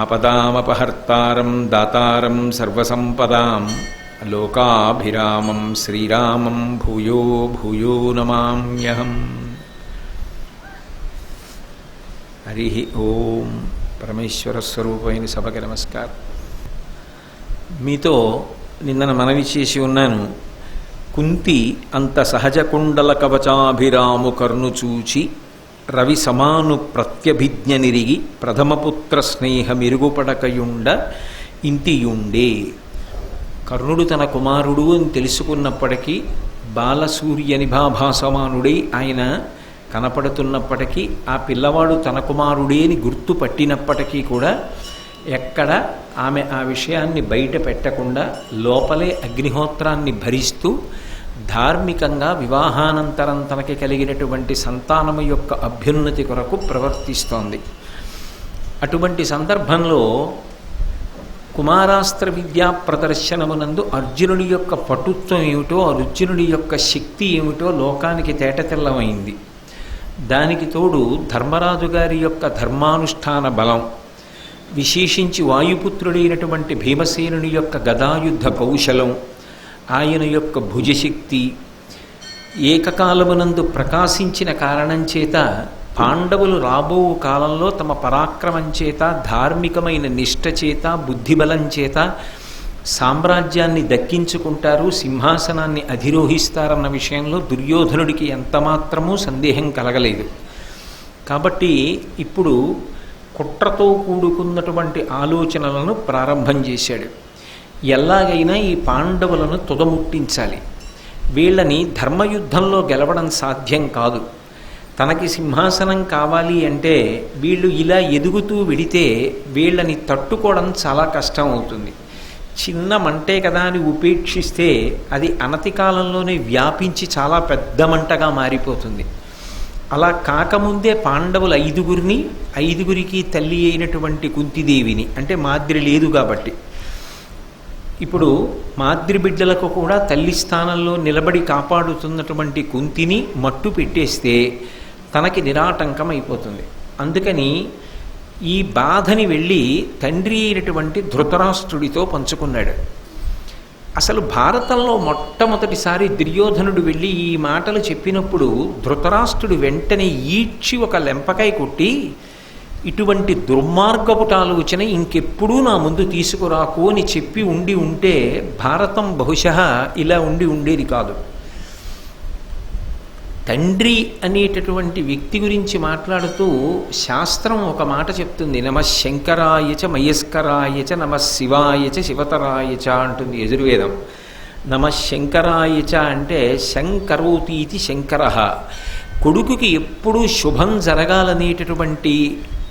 ఆపదామపహర్తారం దాతారం సర్వసంపదాం లోకాభిరామం శ్రీరామం భూయో భూయో నమామ్యహం. హరి ఓం. పరమేశ్వర స్వరూపమైన సభకి నమస్కారం. మీతో నిన్న మనవి చేసి ఉన్నాను. కుంతి అంత సహజ కుండల కవచాభిరాము కర్ను చూచి రవి సమాను ప్రత్యభిజ్ఞ నిరిగి ప్రథమపుత్ర స్నేహ మెరుగుపడకయుండ ఇంతియుండే. కర్ణుడు తన కుమారుడు అని తెలుసుకున్నప్పటికీ బాలసూర్య నిభాభాసమానుడై ఆయన కనపడుతున్నప్పటికీ ఆ పిల్లవాడు తన కుమారుడే అని గుర్తుపట్టినప్పటికీ కూడా ఎక్కడ ఆమె ఆ విషయాన్ని బయట పెట్టకుండా లోపలే అగ్నిహోత్రాన్ని భరిస్తూ ధార్మికంగా వివాహానంతరం తనకి కలిగినటువంటి సంతానము యొక్క అభ్యున్నతి కొరకు ప్రవర్తిస్తోంది. అటువంటి సందర్భంలో కుమారాస్త్ర విద్యా ప్రదర్శనమునందు అర్జునుడి యొక్క పటుత్వం ఏమిటో, అర్జునుడి యొక్క శక్తి ఏమిటో లోకానికి తేటతెల్లమైంది. దానికి తోడు ధర్మరాజు గారి యొక్క ధర్మానుష్ఠాన బలం, విశేషించి వాయుపుత్రుడైనటువంటి భీమసేనుని యొక్క గదాయుద్ధ కౌశలం, ఆయన యొక్క భుజశక్తి ఏకకాలమునందు ప్రకాశించిన కారణం చేత పాండవులు రాబో కాలంలో తమ పరాక్రమం చేత, ధార్మికమైన నిష్ఠ చేత, బుద్ధిబలం చేత సామ్రాజ్యాన్ని దక్కించుకుంటారు, సింహాసనాన్ని అధిరోహిస్తారన్న విషయంలో దుర్యోధనుడికి ఎంతమాత్రమూ సందేహం కలగలేదు. కాబట్టి ఇప్పుడు కుట్రతో కూడుకున్నటువంటి ఆలోచనలను ప్రారంభం చేశాడు. ఎలాగైనా ఈ పాండవులను తుదముట్టించాలి, వీళ్ళని ధర్మయుద్ధంలో గెలవడం సాధ్యం కాదు. తనకి సింహాసనం కావాలి అంటే వీళ్ళు ఇలా ఎదుగుతూ విడితే వీళ్ళని తట్టుకోవడం చాలా కష్టం అవుతుంది. చిన్న మంటే కదా అని ఉపేక్షిస్తే అది అనతి కాలంలోనే వ్యాపించి చాలా పెద్ద మంటగా మారిపోతుంది. అలా కాకముందే పాండవులు ఐదుగురికి తల్లి అయినటువంటి కుంతిదేవిని, అంటే మాద్రి లేదు కాబట్టి ఇప్పుడు మాద్రి బిడ్డలకు కూడా తల్లి స్థానంలో నిలబడి కాపాడుతున్నటువంటి కుంతిని మట్టు పెట్టేస్తే తనకి నిరాటంకం అయిపోతుంది. అందుకని ఈ బాధని వెళ్ళి తండ్రి అయినటువంటి ధృతరాష్ట్రుడితో పంచుకున్నాడు. అసలు భారతంలో మొట్టమొదటిసారి దుర్యోధనుడు వెళ్ళి ఈ మాటలు చెప్పినప్పుడు ధృతరాష్ట్రుడు వెంటనే ఈడ్చి ఒక లెంపకాయ కొట్టి, ఇటువంటి దుర్మార్గపుట ఆలోచన ఇంకెప్పుడూ నా ముందు తీసుకురాకు అని చెప్పి ఉంటే భారతం బహుశः ఇలా ఉండేది కాదు. తండ్రి అనేటటువంటి వ్యక్తి గురించి మాట్లాడుతూ శాస్త్రం ఒక మాట చెప్తుంది. నమః శంకరాయచ మయస్కరాయచ నమః శివాయచ శివతరాయచ అంటుంది యజుర్వేదం. నమః శంకరాయచ అంటే శంకరోతీతి శంకరః. కొడుకుకి ఎప్పుడూ శుభం జరగాలనేటటువంటి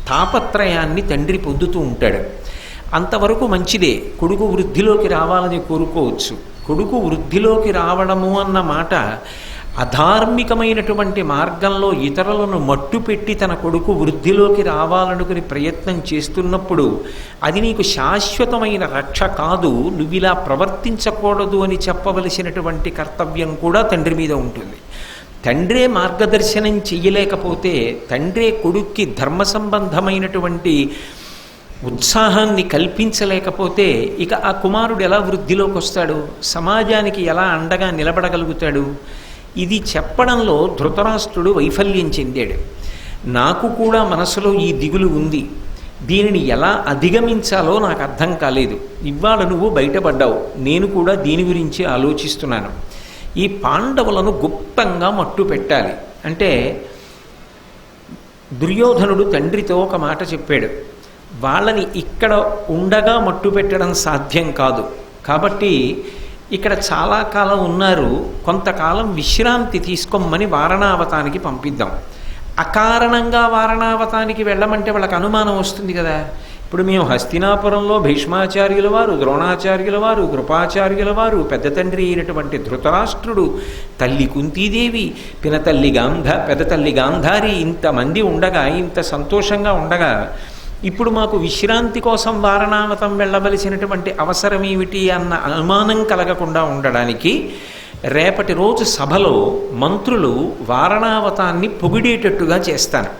తాపత్రయాన్ని తండ్రి పొందుతూ ఉంటాడు. అంతవరకు మంచిదే, కొడుకు వృద్ధిలోకి రావాలని కోరుకోవచ్చు. కొడుకు వృద్ధిలోకి రావడము అన్న మాట అధార్మికమైనటువంటి మార్గంలో ఇతరులను మట్టుపెట్టి తన కొడుకు వృద్ధిలోకి రావాలనుకుని ప్రయత్నం చేస్తున్నప్పుడు అది నీకు శాశ్వతమైన రక్ష కాదు, నువ్వు ఇలా ప్రవర్తించకూడదు అని చెప్పవలసినటువంటి కర్తవ్యం కూడా తండ్రి మీద ఉంటుంది. తండ్రే మార్గదర్శనం చెయ్యలేకపోతే, తండ్రే కొడుక్కి ధర్మ సంబంధమైనటువంటి ఉత్సాహాన్ని కల్పించలేకపోతే ఇక ఆ కుమారుడు ఎలా వృద్ధిలోకి వస్తాడు, సమాజానికి ఎలా అండగా నిలబడగలుగుతాడు? ఇది చెప్పడంలో ధృతరాష్ట్రుడు వైఫల్యం చెందాడు. నాకు కూడా మనసులో ఈ దిగులు ఉంది, దీనిని ఎలా అధిగమించాలో నాకు అర్థం కాలేదు. ఇవాళ నువ్వు బయటపడ్డావు, నేను కూడా దీని గురించి ఆలోచిస్తున్నాను. ఈ పాండవులను గుప్తంగా మట్టు పెట్టాలి అంటే దుర్యోధనుడు తండ్రితో ఒక మాట చెప్పాడు. వాళ్ళని ఇక్కడ ఉండగా మట్టు పెట్టడం సాధ్యం కాదు, కాబట్టి ఇక్కడ చాలా కాలం ఉన్నారు, కొంతకాలం విశ్రాంతి తీసుకోమని వారణావతానికి పంపిద్దాం. అకారణంగా వారణావతానికి వెళ్ళమంటే వాళ్ళకి అనుమానం వస్తుంది కదా. ఇప్పుడు మేము హస్తినాపురంలో భీష్మాచార్యుల వారు, ద్రోణాచార్యుల వారు, కృపాచార్యుల వారు, పెద్ద తండ్రి అయినటువంటి ధృతరాష్ట్రుడు, తల్లి కుంతీదేవి, పెద్ద తల్లి గాంధారి, ఇంతమంది ఉండగా, ఇంత సంతోషంగా ఉండగా ఇప్పుడు మాకు విశ్రాంతి కోసం వారణావతం వెళ్ళవలసినటువంటి అవసరం ఏమిటి అన్న అనుమానం కలగకుండా ఉండడానికి రేపటి రోజు సభలో మంత్రులు వారణావతాన్ని పొగిడేటట్టుగా చేస్తాను.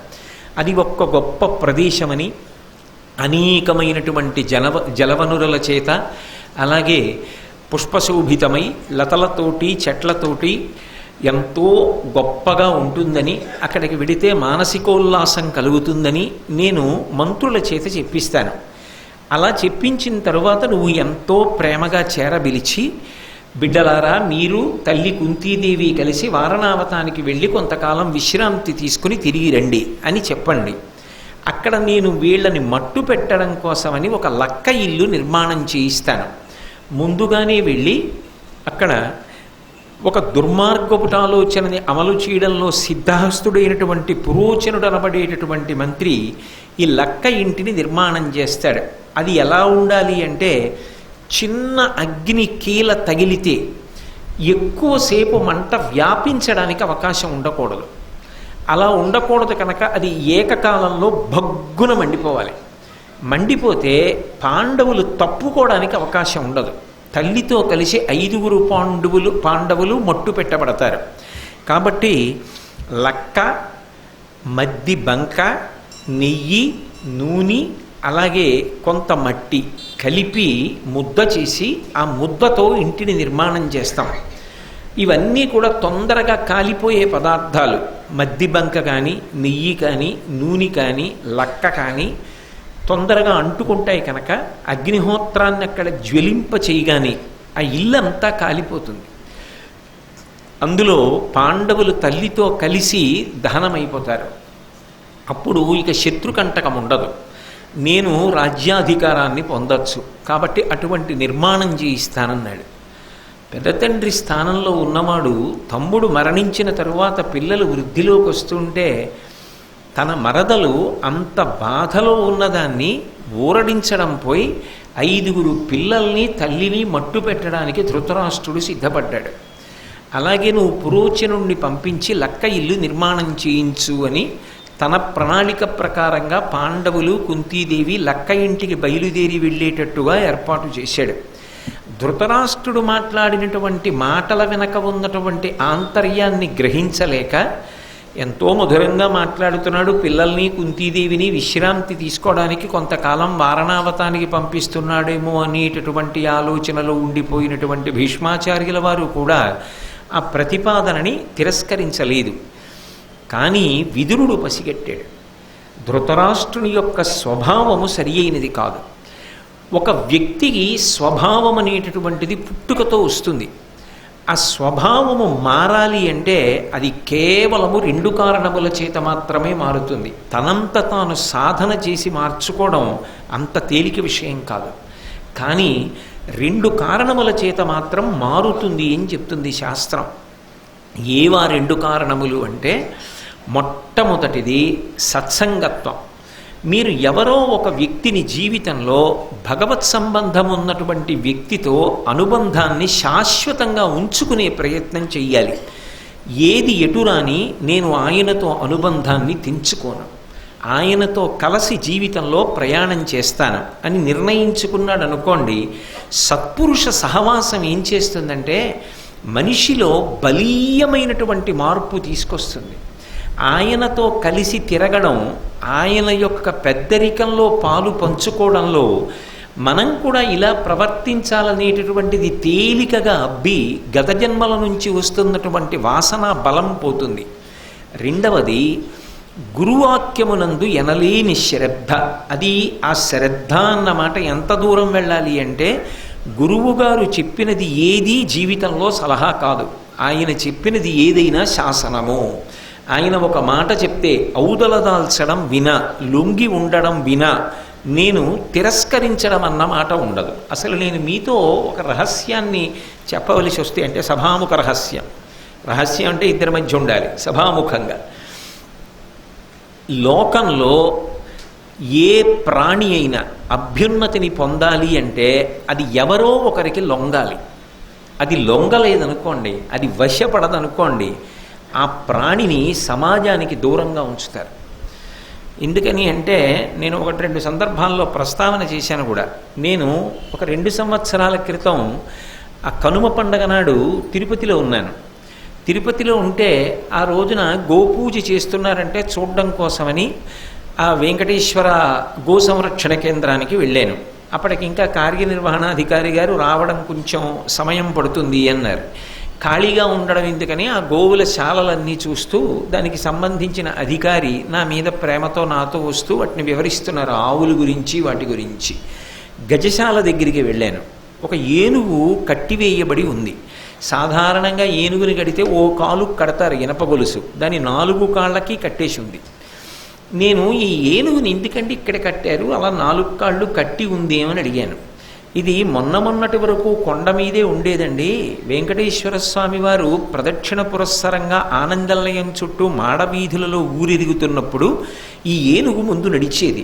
అది ఒక్క గొప్ప ప్రదేశమని, అనేకమైనటువంటి జలవనురుల చేత, అలాగే పుష్పశోభితమై లతలతోటి చెట్లతోటి ఎంతో గొప్పగా ఉంటుందని, అక్కడికి వెడితే మానసికోల్లాసం కలుగుతుందని నేను మంత్రుల చేత చెప్పిస్తాను. అలా చెప్పించిన తరువాత నువ్వు ఎంతో ప్రేమగా చేరబిలిచి, బిడ్డలారా మీరు తల్లి కుంతీదేవి కలిసి వారణావతానికి వెళ్ళి కొంతకాలం విశ్రాంతి తీసుకుని తిరిగి రండి అని చెప్పండి. అక్కడ నేను వీళ్ళని మట్టు పెట్టడం కోసమని ఒక లక్క ఇల్లు నిర్మాణం చేయిస్తాను. ముందుగానే వెళ్ళి అక్కడ ఒక దుర్మార్గపుటాలోచనని అమలు చేయడంలో సిద్ధహస్తుడైనటువంటి పురోచనుడు అనబడేటటువంటి మంత్రి ఈ లక్క ఇంటిని నిర్మాణం చేస్తాడు. అది ఎలా ఉండాలి అంటే, చిన్న అగ్ని కీల తగిలితే ఎక్కువసేపు మంట వ్యాపించడానికి అవకాశం ఉండకూడదు. అలా ఉండకూడదు కనుక అది ఏకకాలంలో భగ్గున మండిపోవాలి. మండిపోతే పాండవులు తప్పుకోవడానికి అవకాశం ఉండదు. తల్లితో కలిసి 5 పాండవులు మట్టు పెట్టబడతారు. కాబట్టి లక్క, మద్ది బంక, నెయ్యి, నూనె, అలాగే కొంత మట్టి కలిపి ముద్ద చేసి ఆ ముద్దతో ఇంటిని నిర్మాణం చేస్తాం. ఇవన్నీ కూడా తొందరగా కాలిపోయే పదార్థాలు. మద్ది బంక కానీ, నెయ్యి కానీ, నూనె కానీ, లక్క కానీ తొందరగా అంటుకుంటాయి కనుక అగ్నిహోత్రాన్ని అక్కడ జ్వలింప చేయగానే ఆ ఇల్లంతా కాలిపోతుంది. అందులో పాండవులు తల్లితో కలిసి దహనమైపోతారు. అప్పుడు ఇక శత్రుకంటకం ఉండదు. నేను రాజ్యాధికారాన్ని పొందొచ్చు, కాబట్టి అటువంటి నిర్మాణం చేయిస్తానన్నాడు. పెద్ద తండ్రి స్థానంలో ఉన్నవాడు తమ్ముడు మరణించిన తరువాత పిల్లలు వృద్ధిలోకి వస్తుంటే తన మరదలు అంత బాధలో ఉన్నదాన్ని ఊరడించడం పోయి 5 పిల్లల్ని తల్లిని మట్టు పెట్టడానికి ధృతరాష్ట్రుడు సిద్ధపడ్డాడు. అలాగే నువ్వు పురోచనుణ్ణి పంపించి లక్క ఇల్లు నిర్మాణం చేయించు అని తన ప్రణాళిక ప్రకారంగా పాండవులు కుంతీదేవి లక్క ఇంటికి బయలుదేరి వెళ్ళేటట్టుగా ఏర్పాటు చేశాడు. ధృతరాష్ట్రుడు మాట్లాడినటువంటి మాటల వెనక ఉన్నటువంటి ఆంతర్యాన్ని గ్రహించలేక ఎంతో మధురంగా మాట్లాడుతున్నాడు. పిల్లల్ని కుంతీదేవిని విశ్రాంతి తీసుకోవడానికి కొంతకాలం వారణావతానికి పంపిస్తున్నాడేమో అనేటటువంటి ఆలోచనలో ఉండిపోయినటువంటి భీష్మాచార్యుల వారు కూడా ఆ ప్రతిపాదనని తిరస్కరించలేదు. కానీ విదురుడు పసిగట్టాడు. ధృతరాష్ట్రుని యొక్క స్వభావము సరి అయినది కాదు. ఒక వ్యక్తికి స్వభావం అనేటటువంటిది పుట్టుకతో వస్తుంది. ఆ స్వభావము మారాలి అంటే అది కేవలము 2 కారణముల చేత మాత్రమే మారుతుంది. తనంత తాను సాధన చేసి మార్చుకోవడం అంత తేలిక విషయం కాదు. కానీ 2 కారణముల చేత మాత్రం మారుతుంది అని చెప్తుంది శాస్త్రం. ఏవా 2 కారణములు అంటే, మొట్టమొదటిది సత్సంగత్వం. మీరు ఎవరో ఒక వ్యక్తిని జీవితంలో భగవత్ సంబంధం ఉన్నటువంటి వ్యక్తితో అనుబంధాన్ని శాశ్వతంగా ఉంచుకునే ప్రయత్నం చెయ్యాలి. ఏది ఎటురాని నేను ఆయనతో అనుబంధాన్ని తెంచుకోను, ఆయనతో కలిసి జీవితంలో ప్రయాణం చేస్తాను అని నిర్ణయించుకున్నాడు అనుకోండి. సత్పురుష సహవాసం ఏం చేస్తుందంటే మనిషిలో బలీయమైనటువంటి మార్పు తీసుకొస్తుంది. ఆయనతో కలిసి తిరగడం, ఆయన యొక్క పెద్దరికంలో పాలు పంచుకోవడంలో మనం కూడా ఇలా ప్రవర్తించాలనేటటువంటిది తేలికగా అబ్బి గత జన్మల నుంచి వస్తున్నటువంటి వాసన బలం పోతుంది. రెండవది గురువాక్యమునందు ఎనలేని శ్రద్ధ. అది ఆ శ్రద్ధ అన్నమాట ఎంత దూరం వెళ్ళాలి అంటే, గురువుగారు చెప్పినది ఏదీ జీవితంలో సలహా కాదు, ఆయన చెప్పినది ఏదైనా శాసనము. ఆయన ఒక మాట చెప్తే ఔదలదాల్చడం వినా, లొంగి ఉండడం వినా, నేను తిరస్కరించడం అన్న మాట ఉండదు. అసలు నేను మీతో ఒక రహస్యాన్ని చెప్పవలసి వస్తే, అంటే సభాముఖ రహస్యం. రహస్యం అంటే ఇద్దరి మధ్య ఉండాలి, సభాముఖంగా. లోకంలో ఏ ప్రాణి అయినా అభ్యున్నతిని పొందాలి అంటే అది ఎవరో ఒకరికి లొంగాలి. అది లొంగలేదనుకోండి, అది వశపడదనుకోండి, ఆ ప్రాణిని సమాజానికి దూరంగా ఉంచుతారు. ఎందుకని అంటే, నేను 1-2 సందర్భాల్లో ప్రస్తావన చేశాను కూడా. నేను ఒక 2 సంవత్సరాల క్రితం ఆ కనుమ పండగ నాడు తిరుపతిలో ఉన్నాను. తిరుపతిలో ఉంటే ఆ రోజున గోపూజ చేస్తున్నారంటే చూడడం కోసమని ఆ వెంకటేశ్వర గో సంరక్షణ కేంద్రానికి వెళ్ళాను. అప్పటికి ఇంకా కార్యనిర్వహణాధికారి గారు రావడం కొంచెం సమయం పడుతుంది అన్నారు. ఖాళీగా ఉండడం ఎందుకని ఆ గోవుల శాలలన్నీ చూస్తూ దానికి సంబంధించిన అధికారి నా మీద ప్రేమతో నాతో వస్తూ వాటిని వివరిస్తున్నారు, ఆవుల గురించి వాటి గురించి. గజశాల దగ్గరికి వెళ్ళాను. ఒక ఏనుగు కట్టివేయబడి ఉంది. సాధారణంగా ఏనుగుని కడితే ఓ కాలు కడతారు, ఇనప గొలుసు, దాని 4 కాళ్ళకి కట్టేసి ఉంది. నేను ఈ ఏనుగుని ఎందుకంటే ఇక్కడ కట్టారు, అలా 4 కాళ్ళు కట్టి ఉంది అని అడిగాను. ఇది మొన్నటి వరకు కొండ మీదే ఉండేదండి. వెంకటేశ్వర స్వామి వారు ప్రదక్షిణ పురస్సరంగా ఆనందలయం చుట్టూ మాడవీధులలో ఊరిరుగుతున్నప్పుడు ఈ ఏనుగు ముందు నడిచేది.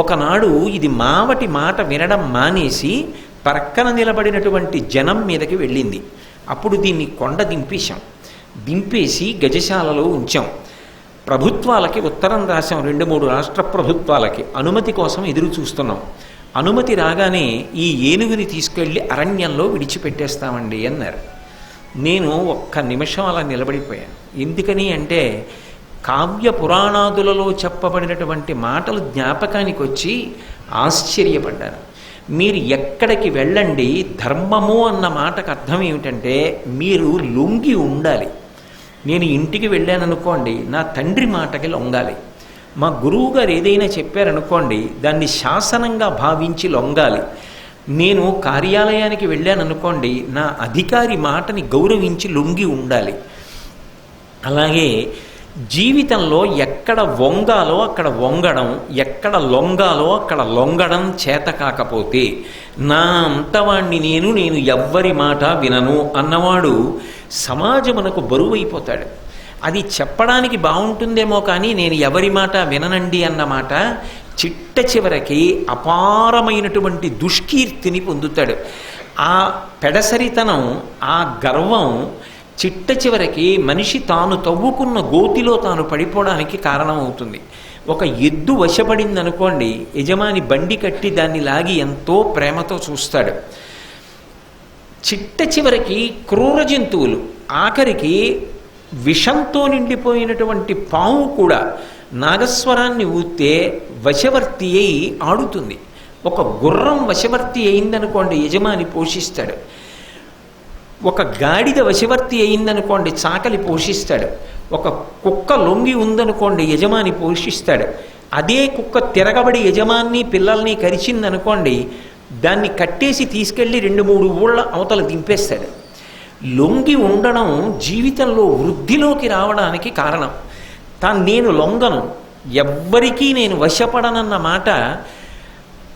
ఒకనాడు ఇది మావటి మాట వినడం మానేసి పక్కన నిలబడినటువంటి జనం మీదకి వెళ్ళింది. అప్పుడు దీన్ని కొండ దింపేశాం. దింపేసి గజశాలలో ఉంచాం. ప్రభుత్వాలకి ఉత్తరం రాశాం, 2-3 రాష్ట్ర ప్రభుత్వాలకి అనుమతి కోసం ఎదురు చూస్తున్నాం. అనుమతి రాగానే ఈ ఏనుగుని తీసుకెళ్ళి అరణ్యంలో విడిచిపెట్టేస్తామండి అన్నారు. నేను ఒక్క నిమిషం అలా నిలబడిపోయాను. ఎందుకని అంటే కావ్య పురాణాదులలో చెప్పబడినటువంటి మాటలు జ్ఞాపకానికి వచ్చి ఆశ్చర్యపడ్డాను. మీరు ఎక్కడికి వెళ్ళండి, ధర్మము అన్న మాటకు అర్థం ఏమిటంటే మీరు లొంగి ఉండాలి. నేను ఇంటికి వెళ్ళాననుకోండి, నా తండ్రి మాటకి లొంగాలి. మా గురువు గారు ఏదైనా చెప్పారనుకోండి, దాన్ని శాసనంగా భావించి లొంగాలి. నేను కార్యాలయానికి వెళ్ళాననుకోండి, నా అధికారి మాటని గౌరవించి లొంగి ఉండాలి. అలాగే జీవితంలో ఎక్కడ వంగాలో అక్కడ వంగడం, ఎక్కడ లొంగాలో అక్కడ లొంగడం చేత కాకపోతే నా అంతవాణ్ణి నేను ఎవ్వరి మాట వినను అన్నవాడు సమాజమునకు బరువైపోతాడు. అది చెప్పడానికి బాగుంటుందేమో కానీ నేను ఎవరి మాట విననండి అన్నమాట చిట్ట చివరికి అపారమైనటువంటి దుష్కీర్తిని పొందుతాడు. ఆ పెడసరితనం, ఆ గర్వం చిట్ట చివరికి మనిషి తాను తవ్వుకున్న గోతిలో తాను పడిపోవడానికి కారణమవుతుంది. ఒక ఎద్దు వశపడిందనుకోండి, యజమాని బండి కట్టి దాన్ని లాగి ఎంతో ప్రేమతో చూస్తాడు. చిట్ట చివరికి క్రూర జంతువులు, ఆఖరికి విషంతో నిండిపోయినటువంటి పాము కూడా నాగస్వరాన్ని ఊస్తే వశవర్తి అయి ఆడుతుంది. ఒక గుర్రం వశవర్తి అయిందనుకోండి, యజమాని పోషిస్తాడు. ఒక గాడిద వశవర్తి అయిందనుకోండి, చాకలి పోషిస్తాడు. ఒక కుక్క లొంగి ఉందనుకోండి, యజమాని పోషిస్తాడు. అదే కుక్క తిరగబడి యజమాన్ని పిల్లల్ని కరిచిందనుకోండి, దాన్ని కట్టేసి తీసుకెళ్ళి 2-3 ఊళ్ళ అవతల దింపేస్తాడు. లొంగి ఉండడం జీవితంలో వృద్ధిలోకి రావడానికి కారణం. నేను లొంగను, ఎవ్వరికీ నేను వశపడనన్న మాట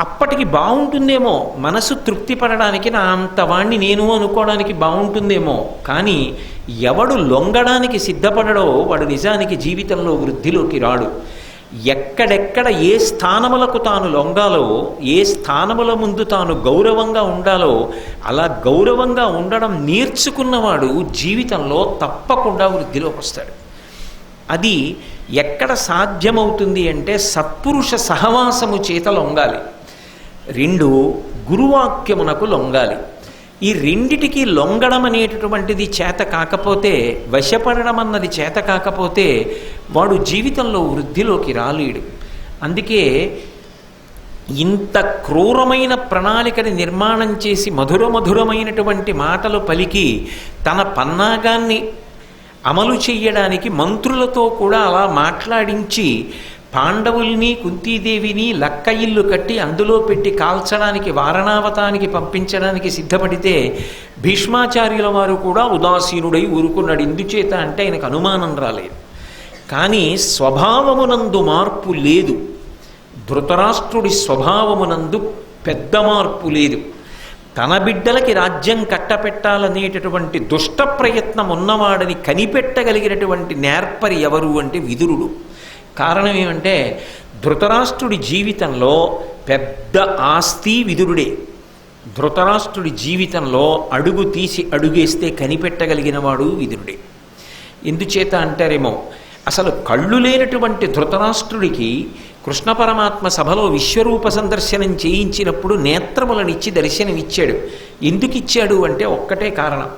అప్పటికి బాగుంటుందేమో, మనసు తృప్తి పడడానికి నా అంతవాణ్ణి నేను అనుకోవడానికి బాగుంటుందేమో, కానీ ఎవడు లొంగడానికి సిద్ధపడడో వాడు నిజానికి జీవితంలో వృద్ధిలోకి రాడు. ఎక్కడెక్కడ ఏ స్థానములకు తాను లొంగాలో, ఏ స్థానముల ముందు తాను గౌరవంగా ఉండాలో అలా గౌరవంగా ఉండడం నేర్చుకున్నవాడు జీవితంలో తప్పకుండా వృద్ధిలోకి వస్తాడు. అది ఎక్కడ సాధ్యమవుతుంది అంటే సత్పురుష సహవాసము చేత లొంగాలి. 2 గురువాక్యమునకు లొంగాలి. ఈ రెండిటికి లొంగడం అనేటటువంటిది చేత కాకపోతే, వశపడడం అన్నది చేత కాకపోతే వాడు జీవితంలో వృద్ధిలోకి రాలేడు. అందుకే ఇంత క్రూరమైన ప్రణాళికని నిర్మాణం చేసి మధురమైనటువంటి మాటలు పలికి తన పన్నాగాన్ని అమలు చెయ్యడానికి మంత్రులతో కూడా అలా మాట్లాడించి పాండవుల్ని కుంతీదేవిని లక్క ఇల్లు కట్టి అందులో పెట్టి కాల్చడానికి వారణావతానికి పంపించడానికి సిద్ధపడితే భీష్మాచార్యుల వారు కూడా ఉదాసీనుడై ఊరుకున్నాడు. ఎందుచేత అంటే ఆయనకు అనుమానం రాలేదు. కానీ స్వభావమునందు మార్పు లేదు. ధృతరాష్ట్రుడి స్వభావమునందు పెద్ద మార్పు లేదు. తన బిడ్డలకి రాజ్యం కట్టపెట్టాలనేటటువంటి దుష్ట ప్రయత్నం ఉన్నవాడని కనిపెట్టగలిగినటువంటి నేర్పరి ఎవరు అంటే విదురుడు. కారణం ఏమంటే ధృతరాష్ట్రుడి జీవితంలో పెద్ద ఆస్తి విదురుడే. ధృతరాష్ట్రుడి జీవితంలో అడుగు తీసి అడుగేస్తే కనిపెట్టగలిగిన వాడు విదురుడే. ఎందుచేత అంటారేమో, అసలు కళ్ళు లేనటువంటి ధృతరాష్ట్రుడికి కృష్ణ పరమాత్మ సభలో విశ్వరూప సందర్శనం చేయించినప్పుడు నేత్రములనిచ్చి దర్శనమిచ్చాడు. ఎందుకు ఇచ్చాడు అంటే ఒక్కటే కారణం,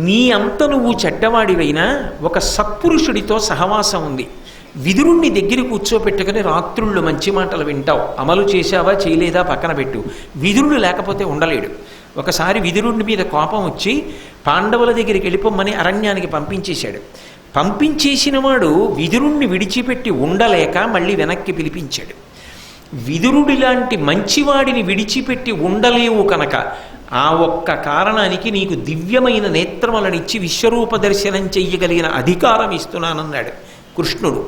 నీ అంత నువ్వు చెడ్డవాడివైనా ఒక సత్పురుషుడితో సహవాసం ఉంది. విదురుణ్ణి దగ్గర కూర్చోపెట్టుకుని రాత్రుళ్ళు మంచి మాటలు వింటావు, అమలు చేశావా చేయలేదా పక్కన పెట్టు. విదురుడు లేకపోతే ఉండలేడు. ఒకసారి విదురుడి మీద కోపం వచ్చి పాండవుల దగ్గరికి వెళ్ళిపోమ్మని అరణ్యానికి పంపించేశాడు. పంపించేసిన వాడు విదురుణ్ణి విడిచిపెట్టి ఉండలేక మళ్ళీ వెనక్కి పిలిపించాడు. విదురుడిలాంటి మంచివాడిని విడిచిపెట్టి ఉండలేవు కనుక ఆ ఒక్క కారణానికి నీకు దివ్యమైన నేత్రములనిచ్చి విశ్వరూప దర్శనం చెయ్యగలిగిన అధికారం ఇస్తున్నానన్నాడు కృష్ణుడు.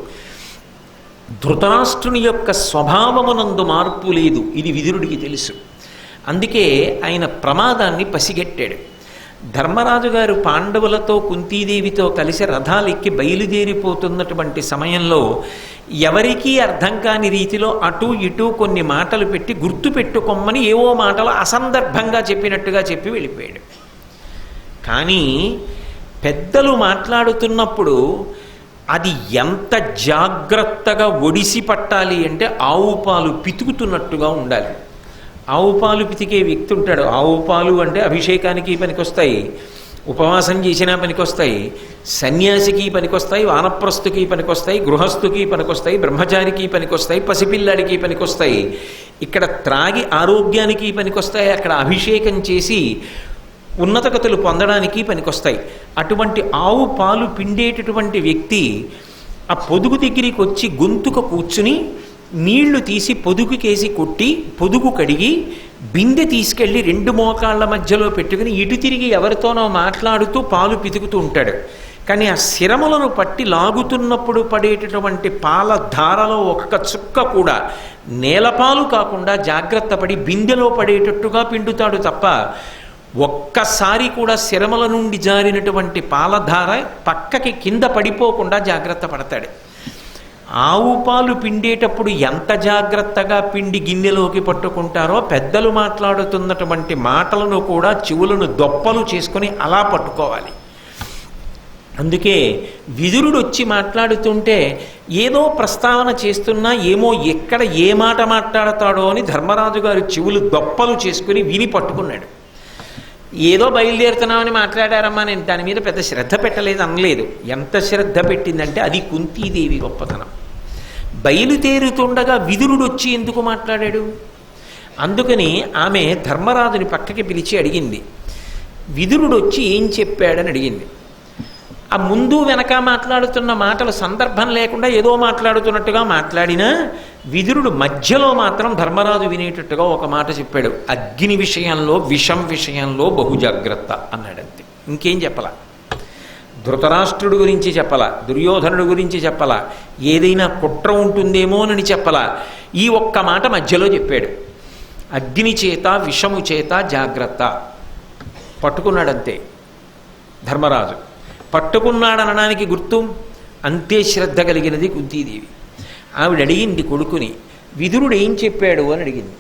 ధృతరాష్ట్రుని యొక్క స్వభావమునందు మార్పు లేదు, ఇది విదురుడికి తెలుసు. అందుకే ఆయన ప్రమాదాన్ని పసిగట్టాడు. ధర్మరాజు గారు పాండవులతో కుంతీదేవితో కలిసి రథాలెక్కి బయలుదేరిపోతున్నటువంటి సమయంలో ఎవరికీ అర్థం కాని రీతిలో అటూ ఇటూ కొన్ని మాటలు పెట్టి గుర్తు పెట్టుకోమని ఏవో మాటలు అసందర్భంగా చెప్పినట్టుగా చెప్పి వెళ్ళిపోయాడు. కానీ పెద్దలు మాట్లాడుతున్నప్పుడు అది ఎంత జాగ్రత్తగా ఒడిసి పట్టాలి అంటే ఆవు పాలు పితుకుతున్నట్టుగా ఉండాలి. ఆవు పాలు పితికే వ్యక్తి ఉంటాడు. ఆవు పాలు అంటే అభిషేకానికి పనికొస్తాయి, ఉపవాసం చేసినా పనికొస్తాయి, సన్యాసికి పనికొస్తాయి, వానప్రస్థుకి పనికొస్తాయి, గృహస్థుకి పనికొస్తాయి, బ్రహ్మచారికి పనికొస్తాయి, పసిపిల్లాడికి పనికొస్తాయి. ఇక్కడ త్రాగి ఆరోగ్యానికి పనికొస్తాయి, అక్కడ అభిషేకం చేసి ఉన్నతగతులు పొందడానికి పనికొస్తాయి. అటువంటి ఆవు పాలు పిండేటటువంటి వ్యక్తి ఆ పొదుగు దగ్గరికి వచ్చి గొంతుక కూర్చుని నీళ్లు తీసి పొదుగుకేసి కొట్టి పొదుగు కడిగి బిందె తీసుకెళ్ళి రెండు మోకాళ్ళ మధ్యలో పెట్టుకుని ఇటు తిరిగి ఎవరితోనో మాట్లాడుతూ పాలు పితుకుతూ ఉంటాడు. కానీ ఆ శిరములను పట్టి లాగుతున్నప్పుడు పడేటటువంటి పాల ధారలో ఒక్క చుక్క కూడా నేలపాలు కాకుండా జాగ్రత్త పడి బిందెలో పడేటట్టుగా పిండుతాడు తప్ప ఒక్కసారి కూడా శిరముల నుండి జారినటువంటి పాలధార పక్కకి కింద పడిపోకుండా జాగ్రత్త పడతాడు. ఆవు పాలు పిండేటప్పుడు ఎంత జాగ్రత్తగా పిండి గిన్నెలోకి పట్టుకుంటారో పెద్దలు మాట్లాడుతున్నటువంటి మాటలను కూడా చెవులను దొప్పలు చేసుకొని అలా పట్టుకోవాలి. అందుకే విదురుడు వచ్చి మాట్లాడుతుంటే ఏదో ప్రస్తావన చేస్తున్నా ఏమో ఎక్కడ ఏ మాట మాట్లాడతాడో అని ధర్మరాజు గారు చెవులు దొప్పలు చేసుకుని విని పట్టుకున్నాడు. ఏదో బయలుదేరుతున్నామని మాట్లాడారమ్మా, నేను దాని మీద పెద్ద శ్రద్ధ పెట్టలేదు అనలేదు. ఎంత శ్రద్ధ పెట్టిందంటే అది కుంతీదేవి గొప్పతనం. బయలుదేరుతుండగా విదురుడు వచ్చి ఎందుకు మాట్లాడాడు? అందుకని ఆమె ధర్మరాజుని పక్కకి పిలిచి అడిగింది, విదురుడు వచ్చి ఏం చెప్పాడని అడిగింది. ఆ ముందు వెనక మాట్లాడుతున్న మాటలు సందర్భం లేకుండా ఏదో మాట్లాడుతున్నట్టుగా మాట్లాడినా విదురుడు మధ్యలో మాత్రం ధర్మరాజు వినేటట్టుగా ఒక మాట చెప్పాడు. అగ్ని విషయంలో విషం విషయంలో బహుజాగ్రత్త అన్నాడంతే, ఇంకేం చెప్పలా. ధృతరాష్ట్రుడు గురించి చెప్పలా, దుర్యోధనుడు గురించి చెప్పలా, ఏదైనా కుట్ర ఉంటుందేమోనని చెప్పలా. ఈ ఒక్క మాట మధ్యలో చెప్పాడు. అగ్ని చేత విషము చేత జాగ్రత్త. పట్టుకున్నాడంతే ధర్మరాజు. పట్టుకున్నాడనడానికి గుర్తు అంతే శ్రద్ధ కలిగినది కుంతీదేవి. ఆవిడ అడిగింది కొడుకుని, విదురుడు ఏం చెప్పాడు అని అడిగింది.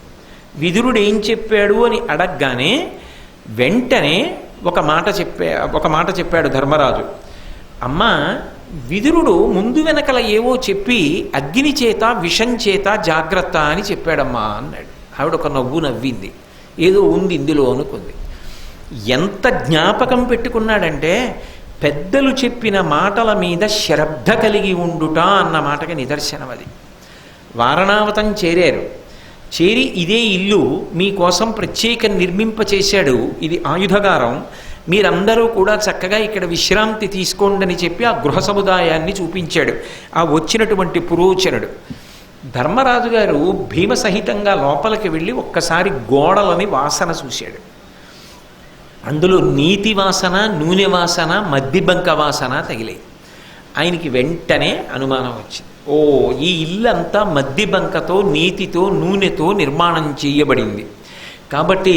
విదురుడు ఏం చెప్పాడు అని అడగగానే వెంటనే ఒక మాట చెప్పాడు ధర్మరాజు. అమ్మా, విదురుడు ముందు వెనకల ఏవో చెప్పి అగ్ని చేత విషం చేత జాగ్రత్త అని చెప్పాడమ్మా అన్నాడు. ఆవిడ ఒక నవ్వు నవ్వింది, ఏదో ఉంది ఇందులో అనుకుంది. ఎంత జ్ఞాపకం పెట్టుకున్నాడంటే పెద్దలు చెప్పిన మాటల మీద శ్రద్ధ కలిగి ఉండుట అన్న మాటకి నిదర్శనం అది. వారణావతం చేరారు. చేరి ఇదే ఇల్లు మీకోసం ప్రత్యేకం నిర్మింపచేశాడు, ఇది ఆయుధగారం, మీరందరూ కూడా చక్కగా ఇక్కడ విశ్రాంతి తీసుకోండి అని చెప్పి ఆ గృహ సముదాయాన్ని చూపించాడు ఆ వచ్చినటువంటి పురోచనుడు. ధర్మరాజు గారు భీమసహితంగా లోపలికి వెళ్ళి ఒక్కసారి గోడలని వాసన చూశాడు. అందులో నీతి వాసన, నూనె వాసన, మద్దిబంక వాసన తగిలాయి. ఆయనకి వెంటనే అనుమానం వచ్చింది, ఓ ఈ ఇల్లంతా మద్దిబంకతో నీతితో నూనెతో నిర్మాణం చేయబడింది కాబట్టి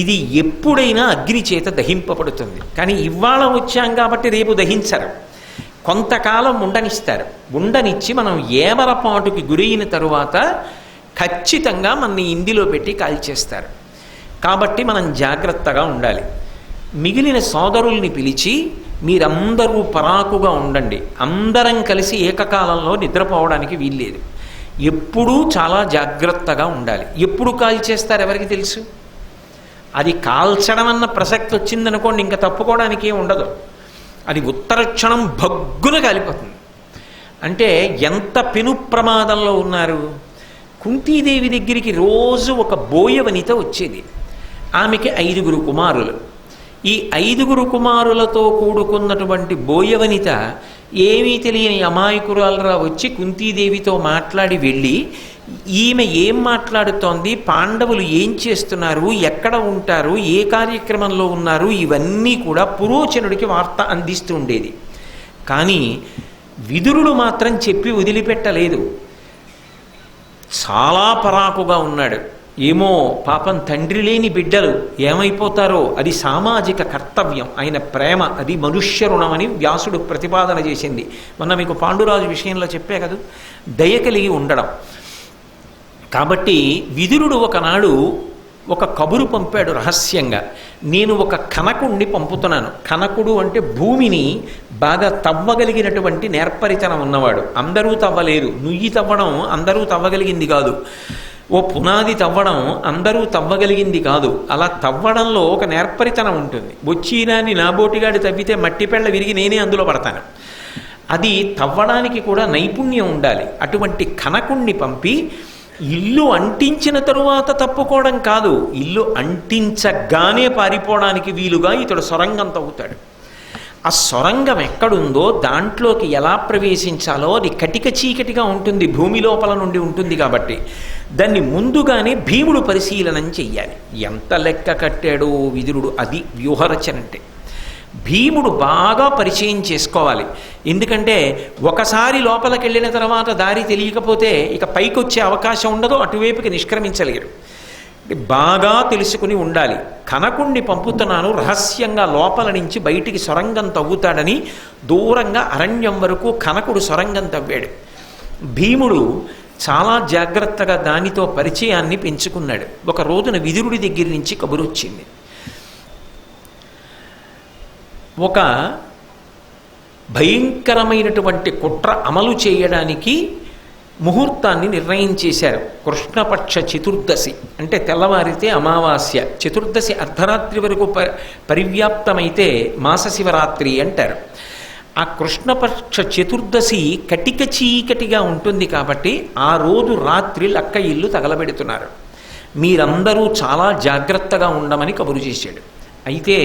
ఇది ఎప్పుడైనా అగ్ని చేత దహింపబడుతుంది. కానీ ఇవాళ వచ్చాం కాబట్టి రేపు దహించరు, కొంతకాలం ఉండనిస్తారు. ఉండనిచ్చి మనం ఏమరపాటుకి గురైన తరువాత ఖచ్చితంగా మనని ఇందులో పెట్టి కాల్చేస్తారు. కాబట్టి మనం జాగ్రత్తగా ఉండాలి. మిగిలిన సోదరుల్ని పిలిచి మీరందరూ పరాకుగా ఉండండి, అందరం కలిసి ఏకకాలంలో నిద్రపోవడానికి వీల్లేదు, ఎప్పుడూ చాలా జాగ్రత్తగా ఉండాలి. ఎప్పుడు కాల్చేస్తారు ఎవరికి తెలుసు? అది కాల్చడం అన్న ప్రసక్తి వచ్చిందనుకోండి ఇంకా తప్పుకోవడానికి ఏం ఉండదు. అది ఉత్తర క్షణం భగ్గున కాలిపోతుంది. అంటే ఎంత పెను ప్రమాదంలో ఉన్నారు. కుంతీదేవి దగ్గరికి రోజు ఒక బోయవనిత వచ్చేది. ఆమెకి 5 కుమారులు. ఈ 5 కుమారులతో కూడుకున్నటువంటి బోయవనిత ఏమీ తెలియని అమాయకురాలరా వచ్చి కుంతీదేవితో మాట్లాడి వెళ్ళి, ఈమె ఏం మాట్లాడుతోంది, పాండవులు ఏం చేస్తున్నారు, ఎక్కడ ఉంటారు, ఏ కార్యక్రమంలో ఉన్నారు, ఇవన్నీ కూడా పురోచనుడికి వార్త అందిస్తూ ఉండేది. కానీ విదురుడు మాత్రం చెప్పి వదిలిపెట్టలేదు. చాలా పరాకుగా ఉన్నాడు. ఏమో పాపం తండ్రి లేని బిడ్డలు ఏమైపోతారో, అది సామాజిక కర్తవ్యం, ఆయన ప్రేమ అది మనుష్య రుణమని వ్యాసుడు ప్రతిపాదన చేసింది. మొన్న మీకు పాండురాజు విషయంలో చెప్పే కదా, దయ కలిగి ఉండడం. కాబట్టి విదురుడు ఒకనాడు ఒక కబురు పంపాడు రహస్యంగా. నేను ఒక కనకుణ్ణి పంపుతున్నాను. కనకుడు అంటే భూమిని బాగా తవ్వగలిగినటువంటి నేర్పరితనం ఉన్నవాడు. అందరూ తవ్వలేరు. నుయ్యి తవ్వడం అందరూ తవ్వగలిగింది కాదు. ఓ పునాది తవ్వడం అందరూ తవ్వగలిగింది కాదు. అలా తవ్వడంలో ఒక నేర్పరితనం ఉంటుంది. బొచ్చినాన్ని నాబోటిగాడి తవ్వితే మట్టి పెళ్ళ విరిగి నేనే అందులో పడతాను. అది తవ్వడానికి కూడా నైపుణ్యం ఉండాలి. అటువంటి కనకుణ్ణి పంపి ఇల్లు అంటించిన తరువాత తప్పుకోవడం కాదు, ఇల్లు అంటించగానే పారిపోవడానికి వీలుగా ఇతడు సొరంగం తవ్వుతాడు. ఆ సొరంగం ఎక్కడుందో దాంట్లోకి ఎలా ప్రవేశించాలో అది కటిక చీకటిగా ఉంటుంది, భూమి లోపల నుండి ఉంటుంది. కాబట్టి దాన్ని ముందుగానే భీముడు పరిశీలనం చెయ్యాలి. ఎంత లెక్క కట్టాడో విదురుడు. అది వ్యూహరచన అంటే. భీముడు బాగా పరిచయం చేసుకోవాలి. ఎందుకంటే ఒకసారి లోపలికి వెళ్ళిన తర్వాత దారి తెలియకపోతే ఇక పైకి వచ్చే అవకాశం ఉండదు, అటువైపుకి నిష్క్రమించలేరు. బాగా తెలుసుకుని ఉండాలి. కనకుణ్ణి పంపుతున్నాను, రహస్యంగా లోపల నుంచి బయటికి సొరంగం తవ్వుతాడని దూరంగా అరణ్యం వరకు కనకుడు సొరంగం తవ్వాడు. భీముడు చాలా జాగ్రత్తగా దానితో పరిచయాన్ని పెంచుకున్నాడు. ఒక రోజున విదురుడి దగ్గర నుంచి కబురు వచ్చింది. ఒక భయంకరమైనటువంటి కుట్ర అమలు చేయడానికి ముహూర్తాన్ని నిర్ణయం చేశారు. కృష్ణపక్ష చతుర్దశి అంటే తెల్లవారితే అమావాస్య, చతుర్దశి అర్ధరాత్రి వరకు పరివ్యాప్తమైతే మాస శివరాత్రి అంటారు. ఆ కృష్ణపక్ష చతుర్దశి కటిక చీకటిగా ఉంటుంది. కాబట్టి ఆ రోజు రాత్రి లక్క ఇల్లు తగలబెడుతున్నారు. మీరందరూ చాలా జాగ్రత్తగా ఉండమని కబురు చేశాడు. అయితే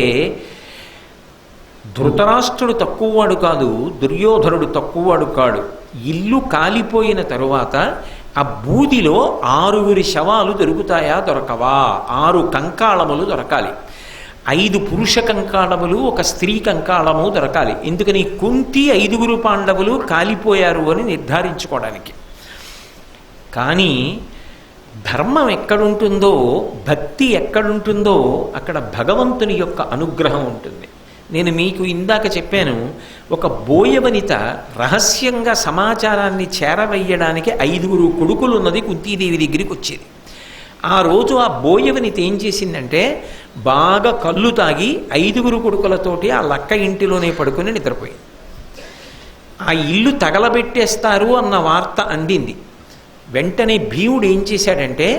ధృతరాష్ట్రుడు తక్కువవాడు కాదు, దుర్యోధనుడు తక్కువవాడు కాడు. ఇల్లు కాలిపోయిన తరువాత ఆ బూదిలో 6 శవాలు దొరుకుతాయా, దొరకవా? 6 కంకాళములు దొరకాలి. 5 పురుష కంకాళములు, ఒక స్త్రీ కంకాళము దొరకాలి. ఎందుకని? కుంతి 5 పాండవులు కాలిపోయారు అని నిర్ధారించుకోవడానికి. కానీ ధర్మం ఎక్కడుంటుందో, భక్తి ఎక్కడుంటుందో అక్కడ భగవంతుని యొక్క అనుగ్రహం ఉంటుంది. నేను మీకు ఇందాక చెప్పాను, ఒక బోయవనిత రహస్యంగా సమాచారాన్ని చేరవేయడానికి 5 కొడుకులు ఉన్నది కుంతీదేవి దగ్గరికి వచ్చేది. ఆ రోజు ఆ బోయవనిత ఏం చేసిందంటే బాగా కళ్ళు తాగి 5 కొడుకులతోటి ఆ లక్క ఇంటిలోనే పడుకొని నిద్రపోయింది. ఆ ఇల్లు తగలబెట్టేస్తారు అన్న వార్త అందింది. వెంటనే భీముడు ఏం చేశాడంటే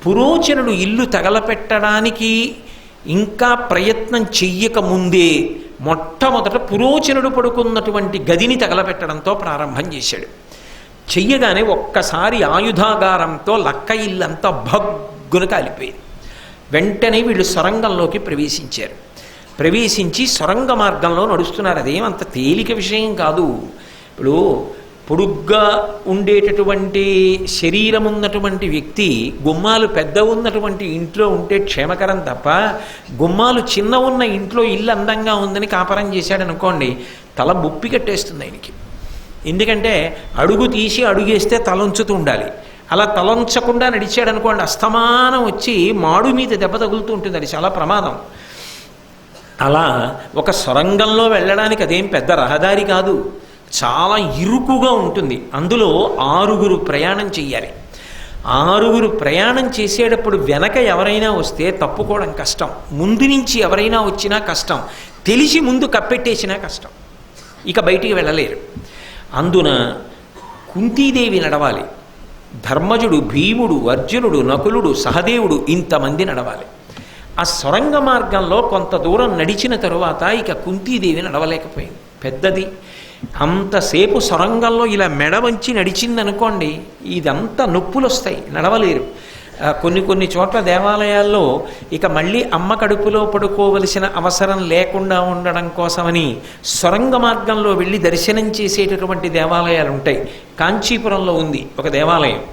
పురోచనుడు ఇల్లు తగలపెట్టడానికి ఇంకా ప్రయత్నం చెయ్యక ముందే మొట్టమొదట పురోచనుడు పడుకున్నటువంటి గదిని తగలపెట్టడంతో ప్రారంభం చేశాడు. చెయ్యగానే ఒక్కసారి ఆయుధాగారంతో లక్క ఇల్లంతా భగ్గున కాలిపోయింది. వెంటనే వీళ్ళు సొరంగంలోకి ప్రవేశించారు. ప్రవేశించి సొరంగ మార్గంలో నడుస్తున్నారు. అదేమంత తేలిక విషయం కాదు. ఇప్పుడు పొడుగ్గా ఉండేటటువంటి శరీరం ఉన్నటువంటి వ్యక్తి గుమ్మాలు పెద్ద ఉన్నటువంటి ఇంట్లో ఉంటే క్షేమకరం తప్ప, గుమ్మాలు చిన్న ఉన్న ఇంట్లో ఇల్లు అందంగా ఉందని కాపరం చేశాడనుకోండి, తల బొప్పి కట్టేస్తుంది ఆయనకి. ఎందుకంటే అడుగు తీసి అడుగేస్తే తలంచుతూ ఉండాలి. అలా తలంచకుండా నడిచాడనుకోండి, అస్తమానం వచ్చి మాడు మీద దెబ్బ తగులుతూ ఉంటుంది. అది చాలా ప్రమాదం. అలా ఒక సొరంగంలో వెళ్ళడానికి అదేం పెద్ద రహదారి కాదు, చాలా ఇరుకుగా ఉంటుంది. అందులో 6 ప్రయాణం చెయ్యాలి. 6 ప్రయాణం చేసేటప్పుడు వెనక ఎవరైనా వస్తే తప్పుకోవడం కష్టం, ముందు నుంచి ఎవరైనా వచ్చినా కష్టం, తెలిసి ముందు కప్పెట్టేసినా కష్టం, ఇక బయటికి వెళ్ళలేరు. అందున కుంతీదేవి నడవాలి, ధర్మజుడు, భీముడు, అర్జునుడు, నకులుడు, సహదేవుడు ఇంతమంది నడవాలి. ఆ సొరంగ మార్గంలో కొంత దూరం నడిచిన తరువాత ఇక కుంతీదేవి నడవలేకపోయింది. పెద్దది అంతసేపు సొరంగంలో ఇలా మెడ వంచి నడిచిందనుకోండి, ఇదంతా నొప్పులు వస్తాయి, నడవలేరు. కొన్ని చోట్ల దేవాలయాల్లో ఇక మళ్ళీ అమ్మ కడుపులో పడుకోవలసిన అవసరం లేకుండా ఉండడం కోసమని సొరంగ మార్గంలో వెళ్ళి దర్శనం చేసేటటువంటి దేవాలయాలు ఉంటాయి. కాంచీపురంలో ఉంది ఒక దేవాలయం.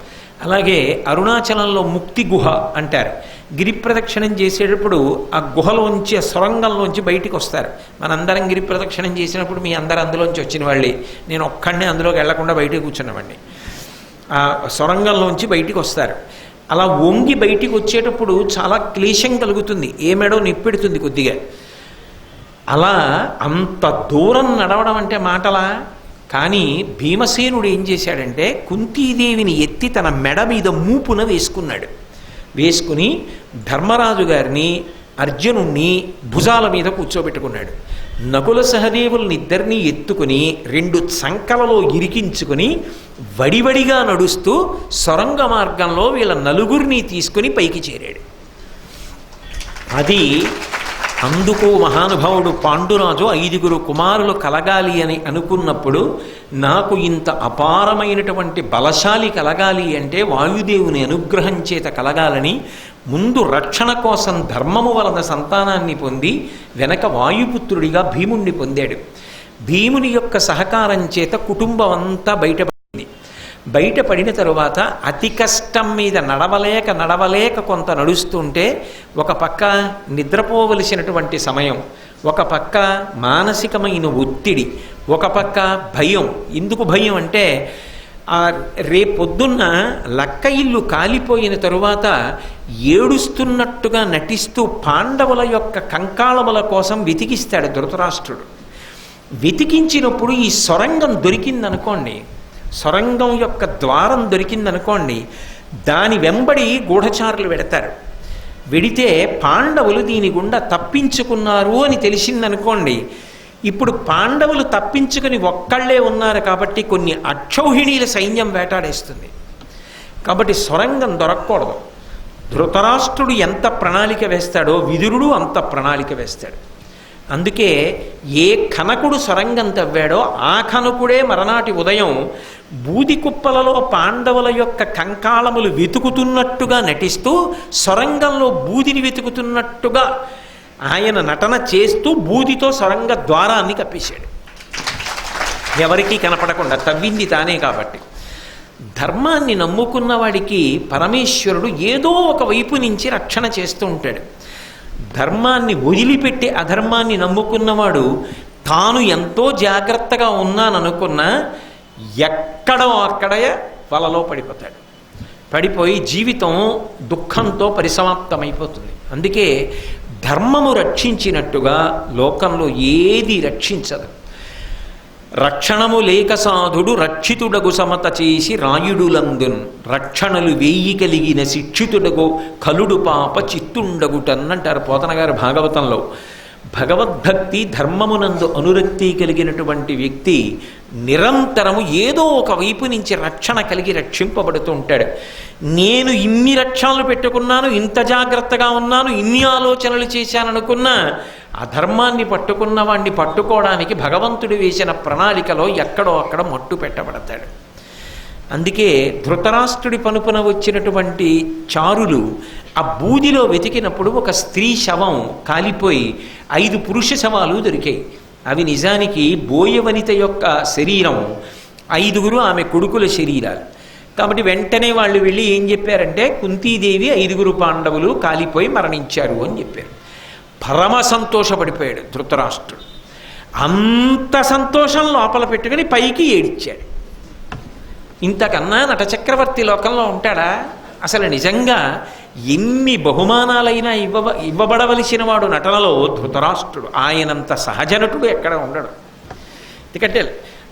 అలాగే అరుణాచలంలో ముక్తి గుహ అంటారు. గిరి ప్రదక్షిణం చేసేటప్పుడు ఆ గుహలోంచి, ఆ సొరంగంలోంచి బయటికి వస్తారు. మనందరం గిరి ప్రదక్షిణం చేసినప్పుడు మీ అందరు అందులోంచి వచ్చిన వాళ్ళే, నేను ఒక్కడినే అందులోకి వెళ్లకుండా బయటికి కూర్చున్నవాడిని. ఆ సొరంగంలోంచి బయటికి వస్తారు. అలా వంగి బయటికి వచ్చేటప్పుడు చాలా క్లేశం కలుగుతుంది, ఏ మెడో నిప్పెడుతుంది కొద్దిగా. అలా అంత దూరం నడవడం అంటే మాటలా? కానీ భీమసేనుడు ఏం చేశాడంటే కుంతీదేవిని ఎత్తి తన మెడ మీద మూపున వేసుకున్నాడు. వేసుకుని ధర్మరాజు గారిని, అర్జునుణ్ణి భుజాల మీద కూర్చోబెట్టుకున్నాడు. నకుల సహదేవుల్ని ఇద్దరినీ ఎత్తుకుని 2 సంకలలో ఇరికించుకుని వడివడిగా నడుస్తూ సొరంగ మార్గంలో వీళ్ళ నలుగురిని తీసుకుని పైకి చేరాడు. అది అందుకు మహానుభావుడు పాండురాజు 5 కుమారులు కలగాలి అని అనుకున్నప్పుడు, నాకు ఇంత అపారమైనటువంటి బలశాలి కలగాలి అంటే వాయుదేవుని అనుగ్రహం చేత కలగాలని ముందు రక్షణ కోసం ధర్మము వలన సంతానాన్ని పొంది వెనక వాయుపుత్రుడిగా భీముణ్ణి పొందాడు. భీముని యొక్క సహకారం చేత కుటుంబం అంతా బయటపడిన తరువాత అతి కష్టం మీద నడవలేక కొంత నడుస్తుంటే, ఒక పక్క నిద్రపోవలసినటువంటి సమయం, ఒక పక్క మానసికమైన ఒత్తిడి, ఒక పక్క భయం. ఎందుకు భయం అంటే, రేపొద్దున్న లక్క ఇల్లు కాలిపోయిన తరువాత ఏడుస్తున్నట్టుగా నటిస్తూ పాండవుల యొక్క కంకాళముల కోసం వెతికిస్తాడు ధృతరాష్ట్రుడు. వెతికించినప్పుడు ఈ సొరంగం దొరికిందనుకోండి, సొరంగం యొక్క ద్వారం దొరికిందనుకోండి, దాని వెంబడి గూఢచారులు వెడతారు. వెడితే పాండవులు దీని గుండా తప్పించుకున్నారు అని తెలిసిందనుకోండి, ఇప్పుడు పాండవులు తప్పించుకుని ఒక్కళ్లే ఉన్నారు కాబట్టి కొన్ని అక్షౌహిణీల సైన్యం వేటాడేస్తుంది. కాబట్టి సొరంగం దొరకకూడదు. ధృతరాష్ట్రుడు ఎంత ప్రణాళిక వేస్తాడో విదురుడు అంత ప్రణాళిక వేస్తాడు. అందుకే ఏ కనకుడు సొరంగం తవ్వాడో ఆ కనకుడే మరనాటి ఉదయం బూది కుప్పలలో పాండవుల యొక్క కంకాళములు వెతుకుతున్నట్టుగా నటిస్తూ సొరంగంలో బూదిని వెతుకుతున్నట్టుగా ఆయన నటన చేస్తూ బూదితో సొరంగ ద్వారాన్ని కప్పేశాడు, ఎవరికీ కనపడకుండా. తవ్వింది తానే కాబట్టి. ధర్మాన్ని నమ్ముకున్న వాడికి పరమేశ్వరుడు ఏదో ఒక వైపు నుంచి రక్షణ చేస్తూ ఉంటాడు. ధర్మాన్ని వదిలిపెట్టి అధర్మాన్ని నమ్ముకున్నవాడు తాను ఎంతో జాగ్రత్తగా ఉన్నాననుకున్నా ఎక్కడో అక్కడే వలలో పడిపోతాడు. పడిపోయి జీవితం దుఃఖంతో పరిసమాప్తమైపోతుంది. అందుకే ధర్మము రక్షించినట్టుగా లోకంలో ఏది రక్షించదు. రక్షణము లేక సాధుడు రక్షితుడగు సమత చేసి రాయుడులందున్ రక్షణలు వేయి కలిగిన శిక్షితుడగు కలుడు పాప చిత్తుండగుటన్నంటారు పోతన గారు భాగవతంలో. భగవద్భక్తి ధర్మమునందు అనురక్తి కలిగినటువంటి వ్యక్తి నిరంతరము ఏదో ఒక వైపు నుంచి రక్షణ కలిగి రక్షింపబడుతూ ఉంటాడు. నేను ఇన్ని రక్షణలు పెట్టుకున్నాను, ఇంత జాగ్రత్తగా ఉన్నాను, ఇన్ని ఆలోచనలు చేశాననుకున్నా అధర్మాన్ని పట్టుకున్న వాడిని పట్టుకోవడానికి భగవంతుడు వేసిన ప్రణాళికలో ఎక్కడో అక్కడ మట్టు పెట్టబడతాడు. అందుకే ధృతరాష్ట్రుడి పనుపున వచ్చినటువంటి చారులు ఆ బూదిలో వెతికినప్పుడు ఒక స్త్రీ శవం కాలిపోయి 5 పురుష శవాలు దొరికాయి. అవి నిజానికి బోయవనిత యొక్క శరీరం, 5 ఆమె కొడుకుల శరీరాలు. కాబట్టి వెంటనే వాళ్ళు వెళ్ళి ఏం చెప్పారంటే, కుంతీదేవి 5 పాండవులు కాలిపోయి మరణించారు అని చెప్పారు. పరమ సంతోషపడిపోయాడు ధృతరాష్ట్రుడు. అంత సంతోషం లోపల పెట్టుకుని పైకి ఏడిచాడు. ఇంతకన్నా నటచక్రవర్తి లోకంలో ఉంటాడా? అసలు నిజంగా ఎన్ని బహుమానాలైనా ఇవ్వబడవలసిన వాడు నటనలో ధృతరాష్ట్రుడు. ఆయనంత సహజనటుడు ఎక్కడ ఉండడు. ఎందుకంటే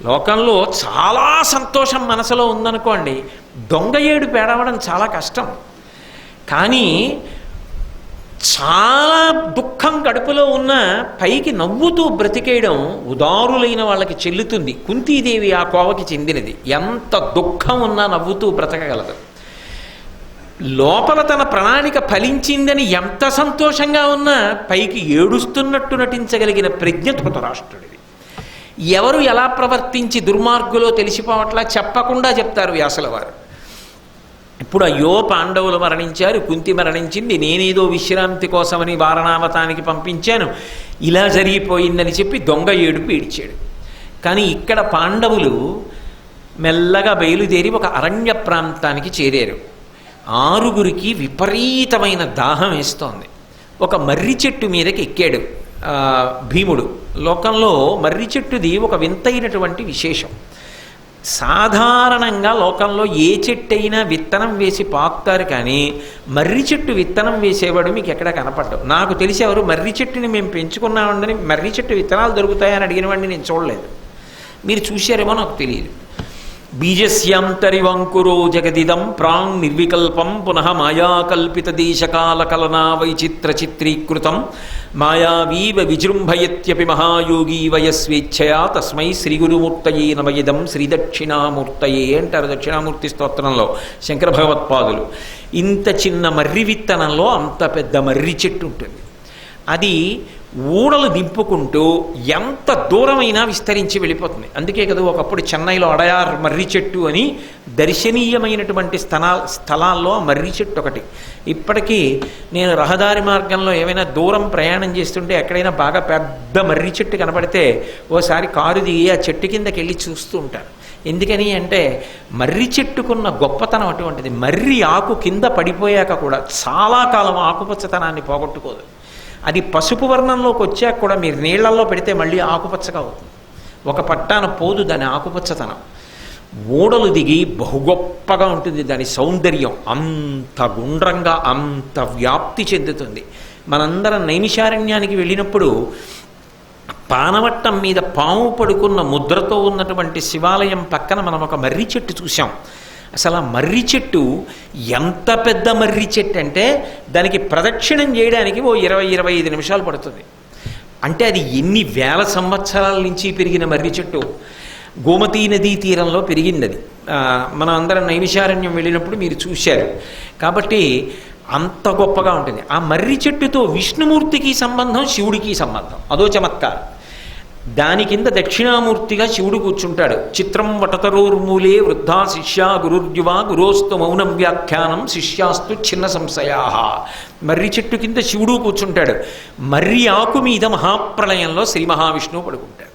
లోకంలో చాలా సంతోషం మనసులో ఉందనుకోండి, దొంగ ఏడు పేడవడం చాలా కష్టం. కానీ చాలా దుఃఖం కడుపులో ఉన్న పైకి నవ్వుతూ బ్రతికేయడం ఉదారులైన వాళ్ళకి చెల్లుతుంది. కుంతీదేవి ఆ కోవకి చెందినది. ఎంత దుఃఖం ఉన్నా నవ్వుతూ బ్రతకగలదు. లోపల తన ప్రణాళిక ఫలించిందని ఎంత సంతోషంగా ఉన్నా పైకి ఏడుస్తున్నట్టు నటించగలిగిన ప్రజ్ఞ ధృతరాష్ట్రుడిది. ఎవరు ఎలా ప్రవర్తించి దుర్మార్గులో తెలిసిపోవట్లా చెప్పకుండా చెప్తారు వ్యాసుల వారు. ఇప్పుడు అయ్యో పాండవులు మరణించారు, కుంతి మరణించింది, నేనేదో విశ్రాంతి కోసమని వారణావతానికి పంపించాను, ఇలా జరిగిపోయిందని చెప్పి దొంగ ఏడుపు ఏడ్చాడు. కానీ ఇక్కడ పాండవులు మెల్లగా బయలుదేరి ఒక అరణ్య ప్రాంతానికి చేరారు. 6గురికి విపరీతమైన దాహం వేస్తోంది. ఒక మర్రి చెట్టు మీదకి ఎక్కాడు భీముడు. లోకంలో మర్రి చెట్టుది ఒక వింతైనటువంటి విశేషం. సాధారణంగా లోకంలో ఏ చెట్టు అయినా విత్తనం వేసి పాకుతారు, కానీ మర్రి చెట్టు విత్తనం వేసేవాడు మీకు ఎక్కడ కనపడ్డావు. నాకు తెలిసి ఎవరు మర్రి చెట్టుని మేము పెంచుకున్నామని మర్రి చెట్టు విత్తనాలు దొరుకుతాయని అడిగిన వాడిని నేను చూడలేదు. మీరు చూశారేమో నాకు తెలియదు. బీజస్యాంతరివంకురో జగదిదం ప్రాంగ్ నిర్వికల్పం పునః మాయాకల్పిత దేశకాల కలనా వైచిత్ర చిత్రీకృతం మాయావీవ విజృంభయత్యపి మహాయోగీ వయస్వేచ్ఛయా తస్మై శ్రీగురుమూర్తయే నమయిదం శ్రీదక్షిణామూర్తయే అంటారు దక్షిణామూర్తి స్తోత్రంలో శంకర భగవత్పాదులు. ఇంత చిన్న మర్రి విత్తనంలో అంత పెద్ద మర్రి చెట్టు ఉంటుంది. అది ఊడలు దింపుకుంటూ ఎంత దూరమైనా విస్తరించి వెళ్ళిపోతుంది. అందుకే కదా ఒకప్పుడు చెన్నైలో అడయార్ మర్రి చెట్టు అని దర్శనీయమైనటువంటి స్థలాల్లో మర్రి చెట్టు ఒకటి. ఇప్పటికీ నేను రహదారి మార్గంలో ఏమైనా దూరం ప్రయాణం చేస్తుంటే ఎక్కడైనా బాగా పెద్ద మర్రి చెట్టు కనబడితే ఓసారి కారు దిగి ఆ చెట్టు కిందకి వెళ్ళి చూస్తూ ఉంటాను. ఎందుకని అంటే మర్రి చెట్టుకున్న గొప్పతనం అటువంటిది. మర్రి ఆకు కింద పడిపోయాక కూడా చాలా కాలం ఆకుపచ్చతనాన్ని పోగొట్టుకోదు. అది పసుపు వర్ణంలోకి వచ్చాక కూడా మీరు నీళ్లలో పెడితే మళ్ళీ ఆకుపచ్చగా అవుతుంది. ఒక పట్టాన పోదు దాని ఆకుపచ్చతనం. ఓడలు దిగి బహుగొప్పగా ఉంటుంది దాని సౌందర్యం. అంత గుండ్రంగా అంత వ్యాప్తి చెందుతుంది. మనందరం నైమిషారణ్యానికి వెళ్ళినప్పుడు పానవట్టం మీద పాము పడుకున్న ముద్రతో ఉన్నటువంటి శివాలయం పక్కన మనం ఒక మర్రి చెట్టు చూసాం. అసలు ఆ మర్రి చెట్టు ఎంత పెద్ద మర్రి చెట్టు అంటే దానికి ప్రదక్షిణం చేయడానికి 20-25 నిమిషాలు పడుతుంది. అంటే అది ఎన్ని వేల సంవత్సరాల నుంచి పెరిగిన మర్రి చెట్టు. గోమతీ నదీ తీరంలో పెరిగింది అది. మనం అందరం నైమిషారణ్యం వెళ్ళినప్పుడు మీరు చూశారు. కాబట్టి అంత గొప్పగా ఉంటుంది. ఆ మర్రి చెట్టుతో విష్ణుమూర్తికి సంబంధం, శివుడికి సంబంధం. అదో చమత్కారం. దాని కింద దక్షిణామూర్తిగా శివుడు కూర్చుంటాడు. చిత్రం వటతరోర్మూలే వృద్ధా శిష్యా గురుర్యువా గురోస్తు మౌనం వ్యాఖ్యానం శిష్యాస్తు చిన్న సంశయా. మర్రి చెట్టు కింద శివుడు కూర్చుంటాడు. మర్రి ఆకు మీద మహాప్రళయంలో శ్రీ మహావిష్ణువు పడుకుంటాడు.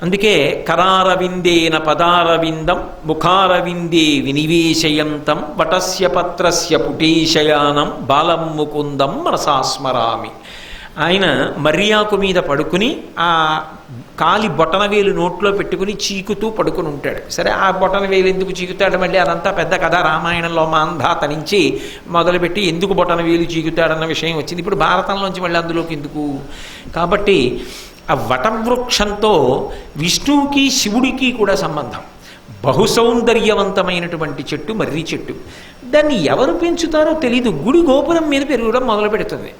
అందుకే కరారవిందేన పదారవిందం ముఖారవిందే వినివేశయంతం వటస్య పత్రస్య పుటీశయానం బాలం ముకుందం మనసాస్మరామి. ఆయన మర్యాకు మీద పడుకుని ఆ కాలి బొటనవేలు నోట్లో పెట్టుకుని చీకుతూ పడుకుని ఉంటాడు. సరే, ఆ బొటనవేలు ఎందుకు చీకుతాడు మళ్ళీ అదంతా పెద్ద కథ. రామాయణంలో మాంధాత నుంచి మొదలుపెట్టి ఎందుకు బొటనవేలు చీకుతాడన్న విషయం వచ్చింది. ఇప్పుడు భారతంలోంచి మళ్ళీ అందులోకి ఎందుకు. కాబట్టి ఆ వటవృక్షంతో విష్ణువుకి శివుడికి కూడా సంబంధం. బహుసౌందర్యవంతమైనటువంటి చెట్టు మర్రి చెట్టు. దాన్ని ఎవరు పెంచుతారో తెలీదు. గుడి గోపురం మీద పెరగడం మొదలు పెడుతుంది.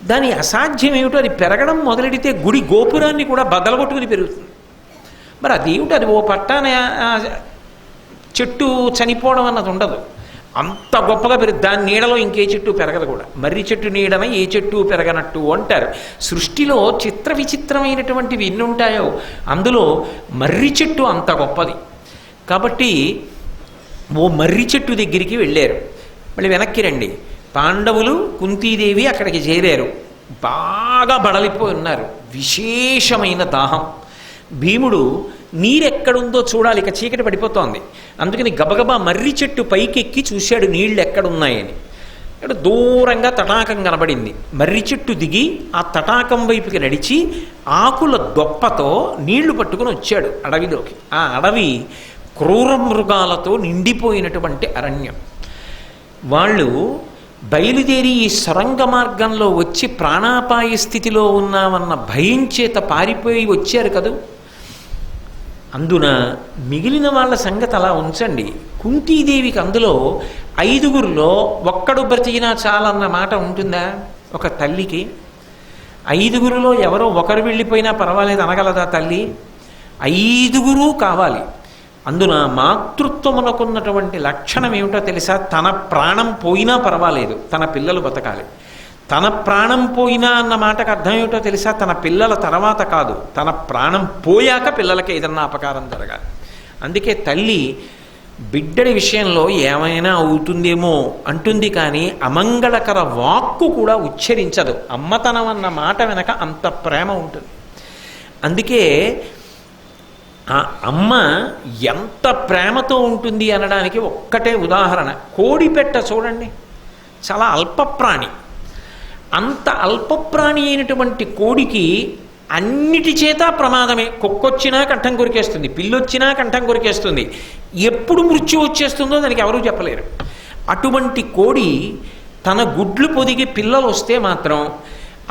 దాని అసాధ్యం ఏమిటో అది పెరగడం మొదలెడితే గుడి గోపురాన్ని కూడా బదలగొట్టుకుని పెరుగుతుంది. మరి అదేమిటి, అది ఓ పట్టాన చెట్టు చనిపోవడం అన్నది ఉండదు. అంత గొప్పగా దాని నీడలో ఇంకే చెట్టు పెరగదు కూడా. మర్రి చెట్టు నీడన ఏ చెట్టు పెరగనట్టు అంటారు. సృష్టిలో చిత్ర విచిత్రమైనటువంటివి ఎన్ని ఉంటాయో అందులో మర్రి చెట్టు అంత గొప్పది. కాబట్టి ఓ మర్రి చెట్టు దగ్గరికి వెళ్ళారు. మళ్ళీ వెనక్కి రండి. పాండవులు కుంతీదేవి అక్కడికి చేరారు. బాగా బడలిపోయి ఉన్నారు. విశేషమైన దాహం. భీముడు నీరెక్కడుందో చూడాలి, ఇక చీకటి పడిపోతోంది. అందుకని గబగబా మర్రి చెట్టు పైకెక్కి చూశాడు నీళ్లు ఎక్కడున్నాయని. ఇక్కడ దూరంగా తటాకం కనబడింది. మర్రి చెట్టు దిగి ఆ తటాకం వైపుకి నడిచి ఆకుల దొప్పతో నీళ్లు పట్టుకుని వచ్చాడు అడవిలోకి. ఆ అడవి క్రూర మృగాలతో నిండిపోయినటువంటి అరణ్యం. వాళ్ళు బయలుదేరి ఈ సొరంగ మార్గంలో వచ్చి ప్రాణాపాయ స్థితిలో ఉన్నామన్న భయం చేత పారిపోయి వచ్చారు కదూ. అందున మిగిలిన వాళ్ళ సంగతి అలా ఉంచండి. కుంతీదేవికి అందులో 5గురిలో ఒక్కడు బ్రతికినా చాలన్న మాట ఉంటుందా ఒక తల్లికి? 5గురిలో ఎవరో ఒకరు వెళ్ళిపోయినా పర్వాలేదు అనగలదా తల్లి? 5గురు కావాలి. అందున మాతృత్వమునకున్నటువంటి లక్షణం ఏమిటో తెలుసా? తన ప్రాణం పోయినా పర్వాలేదు, తన పిల్లలు బతకాలి. తన ప్రాణం పోయినా అన్న మాటకు అర్థం ఏమిటో తెలుసా? తన పిల్లల తర్వాత కాదు, తన ప్రాణం పోయాక పిల్లలకి ఏదన్నా అపకారం జరగాలి. అందుకే తల్లి బిడ్డడి విషయంలో ఏమైనా అవుతుందేమో అంటుంది, కానీ అమంగళకర వాక్కు కూడా ఉచ్చరించదు. అమ్మతనం అన్న మాట వెనక అంత ప్రేమ ఉంటుంది. అందుకే ఆ అమ్మ ఎంత ప్రేమతో ఉంటుంది అనడానికి ఒక్కటే ఉదాహరణ. కోడిపెట్ట చూడండి, చాలా అల్పప్రాణి. అంత అల్పప్రాణి అయినటువంటి కోడికి అన్నిటి చేత ప్రమాదమే. కుక్కొచ్చినా కంఠం కొరికేస్తుంది, పిల్లొచ్చినా కంఠం కొరికేస్తుంది, ఎప్పుడు మృత్యు వచ్చేస్తుందో దానికి ఎవరూ చెప్పలేరు. అటువంటి కోడి తన గుడ్లు పొదిగి పిల్లలు వస్తే మాత్రం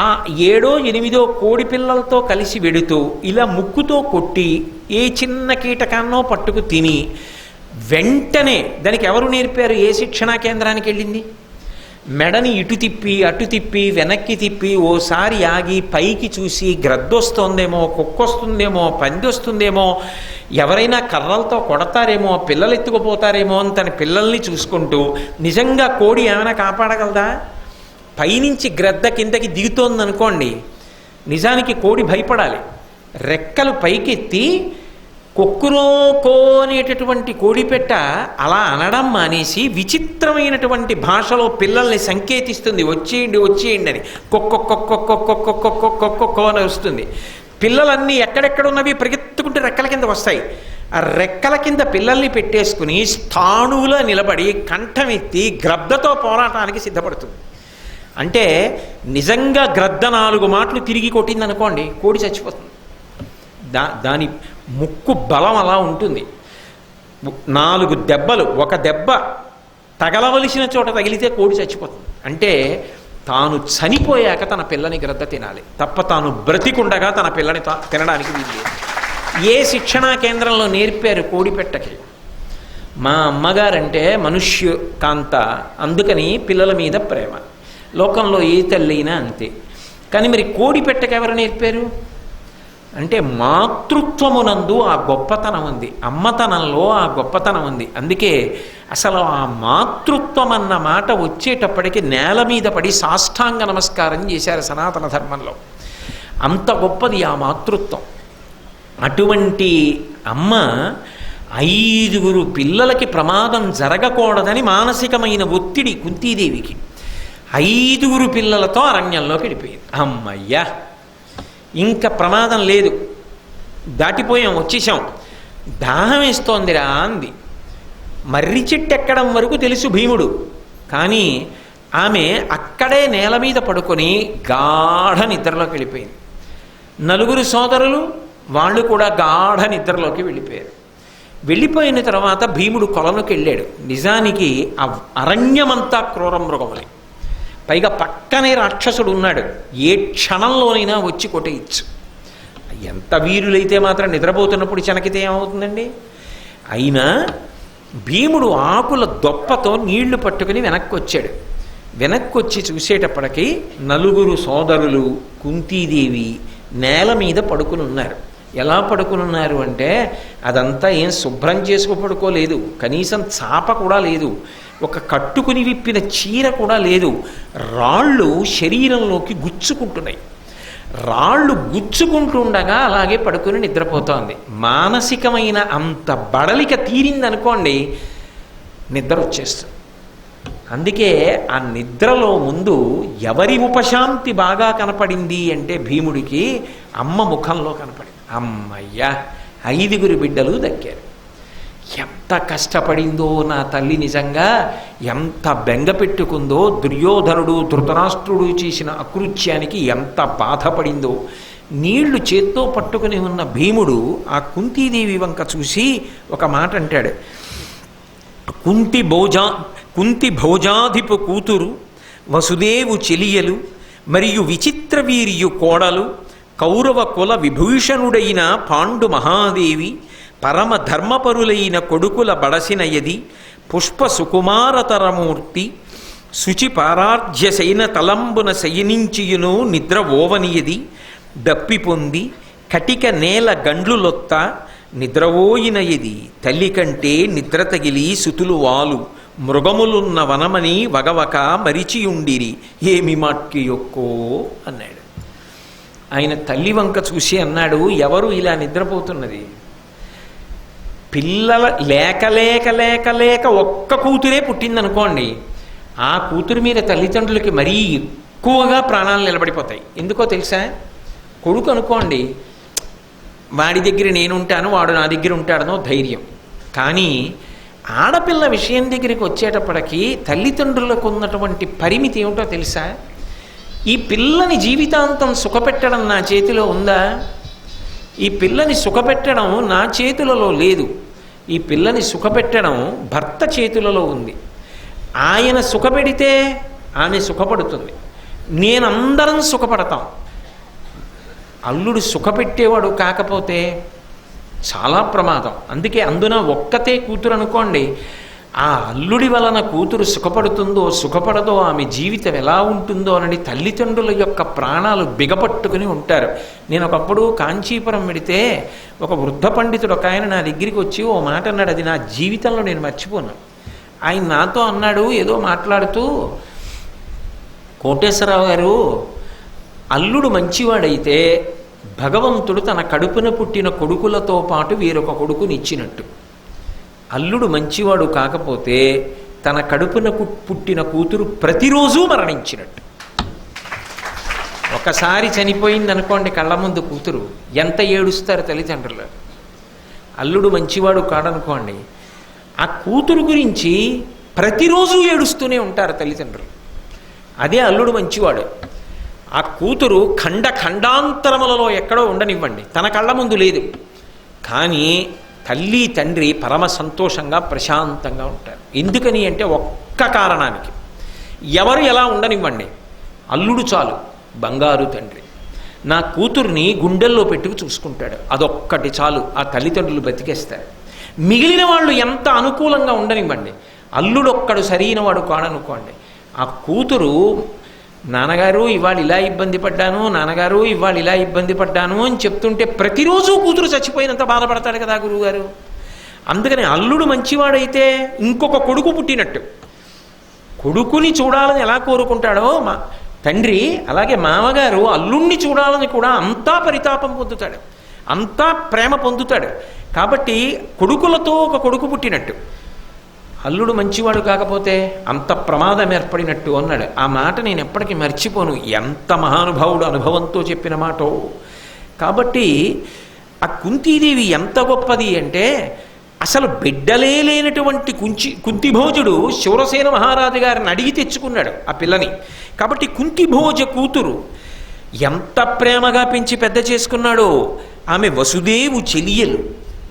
ఆ 7 8 కోడి పిల్లలతో కలిసి వెడుతూ ఇలా ముక్కుతో కొట్టి ఏ చిన్న కీటకాన్నో పట్టుకు తిని వెంటనే, దానికి ఎవరు నేర్పారు? ఏ శిక్షణా కేంద్రానికి వెళ్ళింది? మెడని ఇటు తిప్పి అటు తిప్పి వెనక్కి తిప్పి ఓసారి ఆగి పైకి చూసి గ్రద్దొస్తోందేమో, కుక్కొస్తుందేమో, పంది వస్తుందేమో, ఎవరైనా కర్రలతో కొడతారేమో, పిల్లలు ఎత్తుకుపోతారేమో అని తన పిల్లల్ని చూసుకుంటూ, నిజంగా కోడి ఏమైనా కాపాడగలదా? పైనుంచి గ్రద్ద కిందకి దిగుతోందనుకోండి, నిజానికి కోడి భయపడాలి. రెక్కలు పైకెత్తి కొక్కురోకో అనేటటువంటి కోడిపెట్ట అలా అనడం మానేసి విచిత్రమైనటువంటి భాషలో పిల్లల్ని సంకేతిస్తుంది, వచ్చేయండి వచ్చేయండి అని. కొక్కొక్కొక్కొక్కొక్కొక్కొక్కొక్కొక్కొక్కొక్కొ అని వస్తుంది. పిల్లలన్నీ ఎక్కడెక్కడున్నవి పరిగెత్తుకుంటే రెక్కల కింద వస్తాయి. ఆ రెక్కల కింద పిల్లల్ని పెట్టేసుకుని స్థాణువులో నిలబడి కంఠమెత్తి గ్రద్దతో పోరాటానికి సిద్ధపడుతుంది. అంటే నిజంగా గ్రద్ద 4 మాటలు తిరిగి కొట్టిందనుకోండి, కోడి చచ్చిపోతుంది. దాని ముక్కు బలం అలా ఉంటుంది. 4 దెబ్బలు, ఒక దెబ్బ తగలవలసిన చోట తగిలితే కోడి చచ్చిపోతుంది. అంటే తాను చనిపోయాక తన పిల్లని గ్రద్ద తినాలి తప్ప తాను బ్రతికుండగా తన పిల్లని తినడానికి వీలు. ఏ శిక్షణా కేంద్రంలో నేర్పారు కోడిపెట్టకి? మా అమ్మగారంటే మనుష్య కాంత, అందుకని పిల్లల మీద ప్రేమ. లోకంలో ఏ తల్లి అయినా అంతే. కానీ మరి కోడిపెట్టకి ఎవరు నేర్పారు అంటే మాతృత్వమునందు ఆ గొప్పతనం ఉంది, అమ్మతనంలో ఆ గొప్పతనం ఉంది. అందుకే అసలు ఆ మాతృత్వం అన్న మాట వచ్చేటప్పటికి నేల మీద పడి సాష్టాంగ నమస్కారం చేశారు సనాతన ధర్మంలో. అంత గొప్పది ఆ మాతృత్వం. అటువంటి అమ్మ 5 పిల్లలకి ప్రమాదం జరగకూడదని మానసికమైన ఒత్తిడి కుంతీదేవికి. 5 పిల్లలతో అరణ్యంలోకి వెళ్ళిపోయింది. అమ్మయ్యా, ఇంకా ప్రమాదం లేదు, దాటిపోయాం, వచ్చేసాం. దాహం వేస్తోందిరా అంది. మర్రి చెట్టు ఎక్కడం వరకు తెలుసు భీముడు, కానీ ఆమె అక్కడే నేల మీద పడుకొని గాఢ నిద్రలోకి వెళ్ళిపోయింది. 4 సోదరులు వాళ్ళు కూడా గాఢ నిద్రలోకి వెళ్ళిపోయారు. వెళ్ళిపోయిన తర్వాత భీముడు కొలనుకి వెళ్ళాడు. నిజానికి ఆ అరణ్యమంతా క్రూర మృగములే, పైగా పక్కనే రాక్షసుడు ఉన్నాడు, ఏ క్షణంలోనైనా వచ్చి కొట్టేయచ్చు. ఎంత వీరులైతే మాత్రం నిద్రపోతున్నప్పుడు చెనకితే ఏమవుతుందండి? అయినా భీముడు ఆకుల దొప్పతో నీళ్లు పట్టుకుని వెనక్కి వచ్చాడు. వెనక్కి వచ్చి చూసేటప్పటికి 4 సోదరులు కుంతీదేవి నేల మీద పడుకుని ఉన్నారు. ఎలా పడుకుని ఉన్నారు అంటే అదంతా ఏం శుభ్రం చేసుకు పడుకోలేదు, కనీసం చాప కూడా లేదు, ఒక కట్టుకుని విప్పిన చీర కూడా లేదు. రాళ్ళు శరీరంలోకి గుచ్చుకుంటున్నాయి. రాళ్ళు గుచ్చుకుంటుండగా అలాగే పడుకుని నిద్రపోతోంది. మానసికమైన అంత బడలిక తీరిందనుకోండి, నిద్ర వచ్చేస్తుంది. అందుకే ఆ నిద్రలో ముందు ఎవరి ఉపశాంతి బాగా కనపడింది అంటే భీముడికి అమ్మ ముఖంలో కనపడింది. అమ్మయ్యా, 5 బిడ్డలు దక్కారు. ఎంత కష్టపడిందో నా తల్లి, నిజంగా ఎంత బెంగ పెట్టుకుందో, దుర్యోధనుడు ధృతరాష్ట్రుడు చేసిన అకృత్యానికి ఎంత బాధపడిందో. నీళ్లు చేత్తో పట్టుకుని ఉన్న భీముడు ఆ కుంతీదేవి వంక చూసి ఒక మాట అంటాడు. కుంతి భోజాధిపు కూతురు, వసుదేవు చెలియలు, మరియు విచిత్ర వీరియు కోడలు, కౌరవ కుల విభూషణుడైన పాండు మహాదేవి, పరమ ధర్మపరులైన కొడుకుల బడసినయది, పుష్ప సుకుమారతరమూర్తి, శుచి పారార్ధ్య శయన తలంబున శయనించియును నిద్ర ఓవనియది, దప్పి పొంది కటిక నేల గండ్లులొత్త నిద్రవోయినయది, తల్లి కంటే నిద్ర తగిలి సుతులు వాలు, మృగములున్న వనమని వగవక మరిచియుండిరి ఏమి మాట్కి యొక్కో అన్నాడు. ఆయన తల్లి వంక చూసి అన్నాడు, ఎవరు ఇలా నిద్రపోతున్నది? పిల్లల లేక లేక లేక లేక ఒక్క కూతురే పుట్టిందనుకోండి, ఆ కూతురు మీద తల్లిదండ్రులకి మరీ ఎక్కువగా ప్రాణాలు నిలబడిపోతాయి. ఎందుకో తెలుసా? కొడుకు అనుకోండి, వాడి దగ్గర నేనుంటాను, వాడు నా దగ్గర ఉంటాడనో ధైర్యం. కానీ ఆడపిల్ల విషయం దగ్గరికి వచ్చేటప్పటికీ తల్లిదండ్రులకు ఉన్నటువంటి పరిమితి ఏమిటో తెలుసా? ఈ పిల్లని జీవితాంతం సుఖపెట్టడం నా చేతిలో ఉందా? ఈ పిల్లని సుఖపెట్టడం నా చేతులలో లేదు. ఈ పిల్లని సుఖపెట్టడం భర్త చేతులలో ఉంది. ఆయన సుఖపెడితే ఆమె సుఖపడుతుంది, నేనందరం సుఖపడతాం. అల్లుడు సుఖపెట్టేవాడు కాకపోతే చాలా ప్రమాదం. అందుకే అందున ఒక్కతే కూతురు అనుకోండి, ఆ అల్లుడి వలన కూతురు సుఖపడుతుందో సుఖపడదో, ఆమె జీవితం ఎలా ఉంటుందో అని తల్లిదండ్రుల యొక్క ప్రాణాలు బిగపట్టుకుని ఉంటారు. నేను ఒకప్పుడు కాంచీపురం వెడితే ఒక వృద్ధ పండితుడు ఒక ఆయన నా దగ్గరికి వచ్చి ఓ మాట అన్నాడు, అది నా జీవితంలో నేను మర్చిపోను. ఆయన నాతో అన్నాడు, ఏదో మాట్లాడుతూ, కోటేశ్వరరావు గారు, అల్లుడు మంచివాడైతే భగవంతుడు తన కడుపున పుట్టిన కొడుకులతో పాటు వేరొక కొడుకునిచ్చినట్టు. అల్లుడు మంచివాడు కాకపోతే తన కడుపున పుట్టిన కూతురు ప్రతిరోజు మరణించినట్టు. ఒకసారి చనిపోయిందనుకోండి కళ్ళ ముందు కూతురు, ఎంత ఏడుస్తారు తల్లిదండ్రులు. అల్లుడు మంచివాడు కాడనుకోండి, ఆ కూతురు గురించి ప్రతిరోజు ఏడుస్తూనే ఉంటారు తల్లిదండ్రులు. అదే అల్లుడు మంచివాడు. ఆ కూతురు ఖండాంతరములలో ఎక్కడో ఉండనివ్వండి, తన కళ్ళ ముందు లేదు, కానీ తల్లి తండ్రి పరమ సంతోషంగా ప్రశాంతంగా ఉంటారు. ఎందుకని అంటే ఒక్క కారణానికి, ఎవరు ఎలా ఉండనివ్వండి, అల్లుడు చాలు బంగారు తండ్రి, నా కూతుర్ని గుండెల్లో పెట్టుకు చూసుకుంటాడు, అదొక్కటి చాలు, ఆ తల్లిదండ్రులు బతికేస్తారు. మిగిలిన వాళ్ళు ఎంత అనుకూలంగా ఉండనివ్వండి, అల్లుడొక్కడు సరైన వాడు కాడనుకోండి, ఆ కూతురు నాన్నగారు ఇవాళ ఇలా ఇబ్బంది పడ్డాను, నాన్నగారు ఇవాళ ఇలా ఇబ్బంది పడ్డాను అని చెప్తుంటే ప్రతిరోజు కూతురు చచ్చిపోయినంత బాధపడతాడు కదా గురువుగారు. అందుకని అల్లుడు మంచివాడైతే ఇంకొక కొడుకు పుట్టినట్టు. కొడుకుని చూడాలని ఎలా కోరుకుంటాడో మా తండ్రి, అలాగే మామగారు అల్లుణ్ణి చూడాలని కూడా అంతా పరితాపం పొందుతాడు, అంతా ప్రేమ పొందుతాడు. కాబట్టి కొడుకులతో ఒక కొడుకు పుట్టినట్టు. అల్లుడు మంచివాడు కాకపోతే అంత ప్రమాదం ఏర్పడినట్టు అన్నాడు. ఆ మాట నేను ఎప్పటికీ మర్చిపోను, ఎంత మహానుభావుడు అనుభవంతో చెప్పిన మాటో. కాబట్టి ఆ కుంతీదేవి ఎంత గొప్పది అంటే, అసలు బిడ్డలే లేనటువంటి కుంతిభోజుడు శూరసేన మహారాజు గారిని అడిగి తెచ్చుకున్నాడు ఆ పిల్లని. కాబట్టి కుంతిభోజ కూతురు ఎంత ప్రేమగా పెంచి పెద్ద చేసుకున్నాడో. ఆమె వసుదేవు చెలియలు,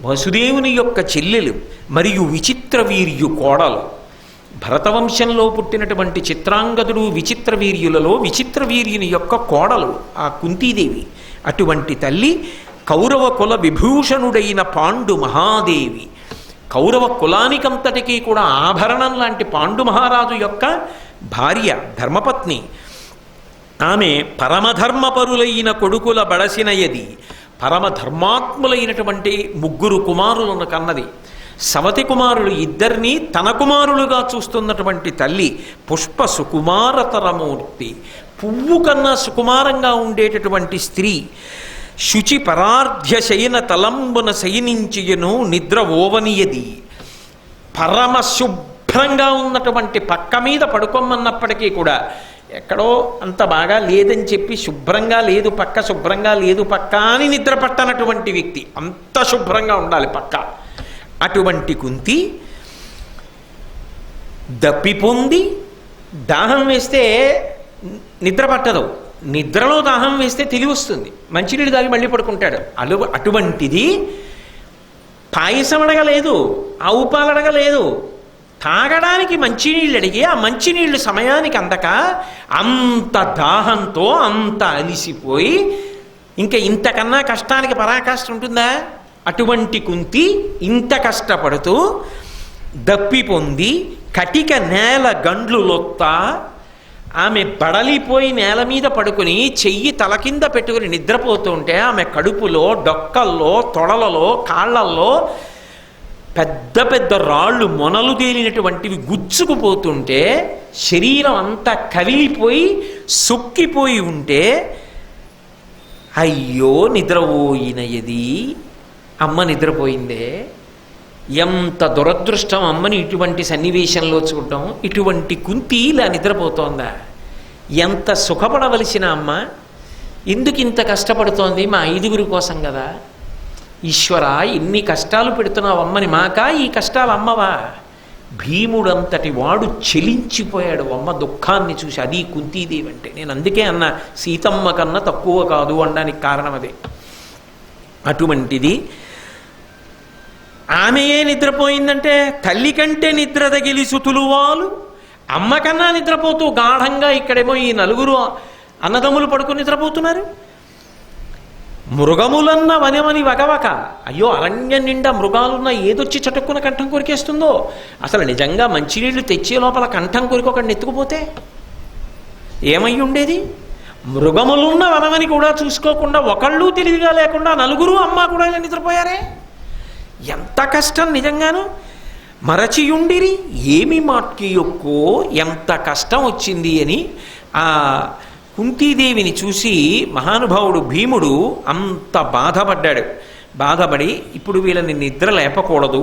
వసుదేవుని యొక్క చెల్లెలు మరియు విచిత్ర వీర్యు కోడలు. భరతవంశంలో పుట్టినటువంటి చిత్రాంగదుడు విచిత్ర వీర్యులలో విచిత్ర వీర్యుని యొక్క కోడలు ఆ కుంతీదేవి. అటువంటి తల్లి కౌరవ కుల విభూషణుడైన పాండు మహాదేవి. కౌరవ కులానికంతటికీ కూడా ఆభరణం లాంటి పాండు మహారాజు యొక్క భార్య, ధర్మపత్ని. ఆమె పరమధర్మపరులైన కొడుకుల బడసినయది, పరమధర్మాత్ములైనటువంటి 3 కుమారులను కన్నది. సవతి కుమారులు ఇద్దరినీ తన కుమారులుగా చూస్తున్నటువంటి తల్లి. పుష్ప సుకుమారతరమూర్తి, పువ్వు కన్నా సుకుమారంగా ఉండేటటువంటి స్త్రీ. శుచి పరార్ధ్య శయన తలంబున శయనించియను నిద్ర ఓవనియది. పరమ శుభ్రంగా ఉన్నటువంటి పక్క మీద పడుకోమన్నప్పటికీ కూడా ఎక్కడో అంత బాగా లేదని చెప్పి శుభ్రంగా లేదు పక్క, శుభ్రంగా లేదు పక్క అని నిద్ర పట్టనటువంటి వ్యక్తి. అంత శుభ్రంగా ఉండాలి పక్క. అటువంటి కుంతి దప్పి పొంది దాహం వేస్తే నిద్ర పట్టదు, నిద్రలో దాహం వేస్తే తెలివి వస్తుంది, మంచినీళ్ళు తాగి మళ్ళీ పడుకుంటాడు. అటువంటిది పాయసం అడగలేదు, ఆవు పాలు అడగలేదు, తాగడానికి మంచినీళ్ళు అడిగి ఆ మంచినీళ్ళు సమయానికి అందక అంత దాహంతో అంత అలిసిపోయి ఇంకా ఇంతకన్నా కష్టానికి పరాకాష్ట ఉంటుందా? అటువంటి కుంతి ఇంత కష్టపడుతూ దప్పి పొంది కటిక నేల గండ్లు లొత్తా ఆమె బడలిపోయి నేల మీద పడుకుని చెయ్యి తల కింద పెట్టుకుని నిద్రపోతూ ఉంటే ఆమె కడుపులో, డొక్కల్లో, తొడలలో, కాళ్లల్లో పెద్ద పెద్ద రాళ్ళు మొనలు తేలినటువంటివి గుచ్చుకుపోతుంటే శరీరం అంతా కవిలిపోయి సొక్కిపోయి ఉంటే అయ్యో నిద్రపోయిన ఎది అమ్మ నిద్రపోయిందే, ఎంత దురదృష్టం అమ్మని ఇటువంటి సన్నివేశంలో చూడటం. ఇటువంటి కుంతి ఇలా నిద్రపోతోందా? ఎంత సుఖపడవలసిన అమ్మ ఎందుకు ఇంత కష్టపడుతోంది? మా 5గురి కోసం కదా. ఈశ్వర ఎన్ని కష్టాలు పెడుతున్నావు అమ్మని, మాకా ఈ కష్టాలు అమ్మవా? భీముడంతటి వాడు చెలించిపోయాడు అమ్మ దుఃఖాన్ని చూసి. అది కుంతీదేవి అంటే. నేను అందుకే అన్న సీతమ్మ కన్నా తక్కువ కాదు అనడానికి కారణం అదే. అటువంటిది ఆమెయే నిద్రపోయిందంటే తల్లి కంటే నిద్ర తగిలి సుతులువాలు అమ్మ కన్నా నిద్రపోతూ గాఢంగా ఇక్కడేమో ఈ 4 అన్నదమ్ములు పడుకుని నిద్రపోతున్నారు. మృగములన్న వనమని వగవక, అయ్యో అరణ్యం నిండా మృగాలున్న ఏదొచ్చి చటుక్కున కంఠం కొరికేస్తుందో. అసలు నిజంగా మంచినీళ్లు తెచ్చే లోపల కంఠం కొరికి ఒకడిని ఎత్తుకుపోతే ఏమై ఉండేది? మృగములున్న వనమని కూడా చూసుకోకుండా, ఒకళ్ళు తెలివిగా లేకుండా 4 అమ్మ కూడా ఇలా నిద్రపోయారే. ఎంత కష్టం నిజంగాను. మరచియుండిరి ఏమి మాట్కి యొక్కో, ఎంత కష్టం వచ్చింది అని ఆ కుంతీదేవిని చూసి మహానుభావుడు భీముడు అంత బాధపడ్డాడు. బాధపడి ఇప్పుడు వీళ్ళని నిద్ర లేపకూడదు,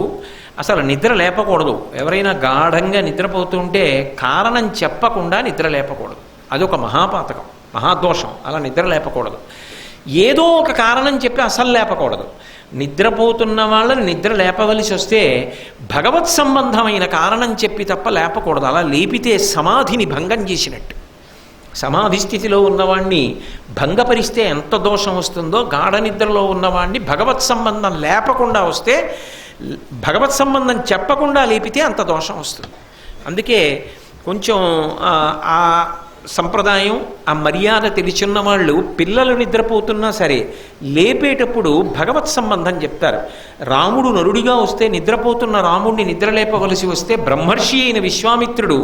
అసలు నిద్ర లేపకూడదు. ఎవరైనా గాఢంగా నిద్రపోతుంటే కారణం చెప్పకుండా నిద్ర లేపకూడదు. అదొక మహాపాతకం, మహాదోషం. అలా నిద్ర లేపకూడదు. ఏదో ఒక కారణం చెప్పి అసలు లేపకూడదు. నిద్రపోతున్న వాళ్ళని నిద్ర లేపవలసి వస్తే భగవత్ సంబంధమైన కారణం చెప్పి తప్ప లేపకూడదు. అలా లేపితే సమాధిని భంగం చేసినట్టు. సమాధి స్థితిలో ఉన్నవాణ్ణి భంగపరిస్తే ఎంత దోషం వస్తుందో, గాఢ నిద్రలో ఉన్నవాణ్ణి భగవత్ సంబంధం లేపకుండా వస్తే, భగవత్ సంబంధం చెప్పకుండా లేపితే అంత దోషం వస్తుంది. అందుకే కొంచెం ఆ సంప్రదాయం, ఆ మర్యాద తెలిసిన వాళ్ళు పిల్లలు నిద్రపోతున్నా సరే లేపేటప్పుడు భగవత్ సంబంధం చెప్తారు. రాముడు నరుడిగా వస్తే నిద్రపోతున్న రాముడిని నిద్రలేపవలసి వస్తే బ్రహ్మర్షి అయిన విశ్వామిత్రుడు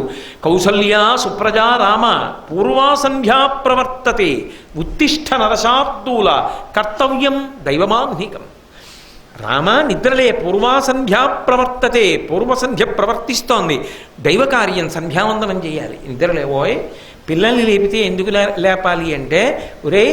కౌసల్యా సుప్రజా రామ పూర్వాసంధ్యా ప్రవర్తతే ఉత్తిష్ట నరశార్దూల కర్తవ్యం దైవమాహ్నికం. రామ నిద్రలే, పూర్వాసంధ్యా ప్రవర్తతే, పూర్వసంధ్య ప్రవర్తిస్తోంది, దైవకార్యం సంధ్యావందనం చేయాలి. నిద్రలేవోయ్, పిల్లల్ని లేపితే ఎందుకు లేపాలి అంటే, ఒరే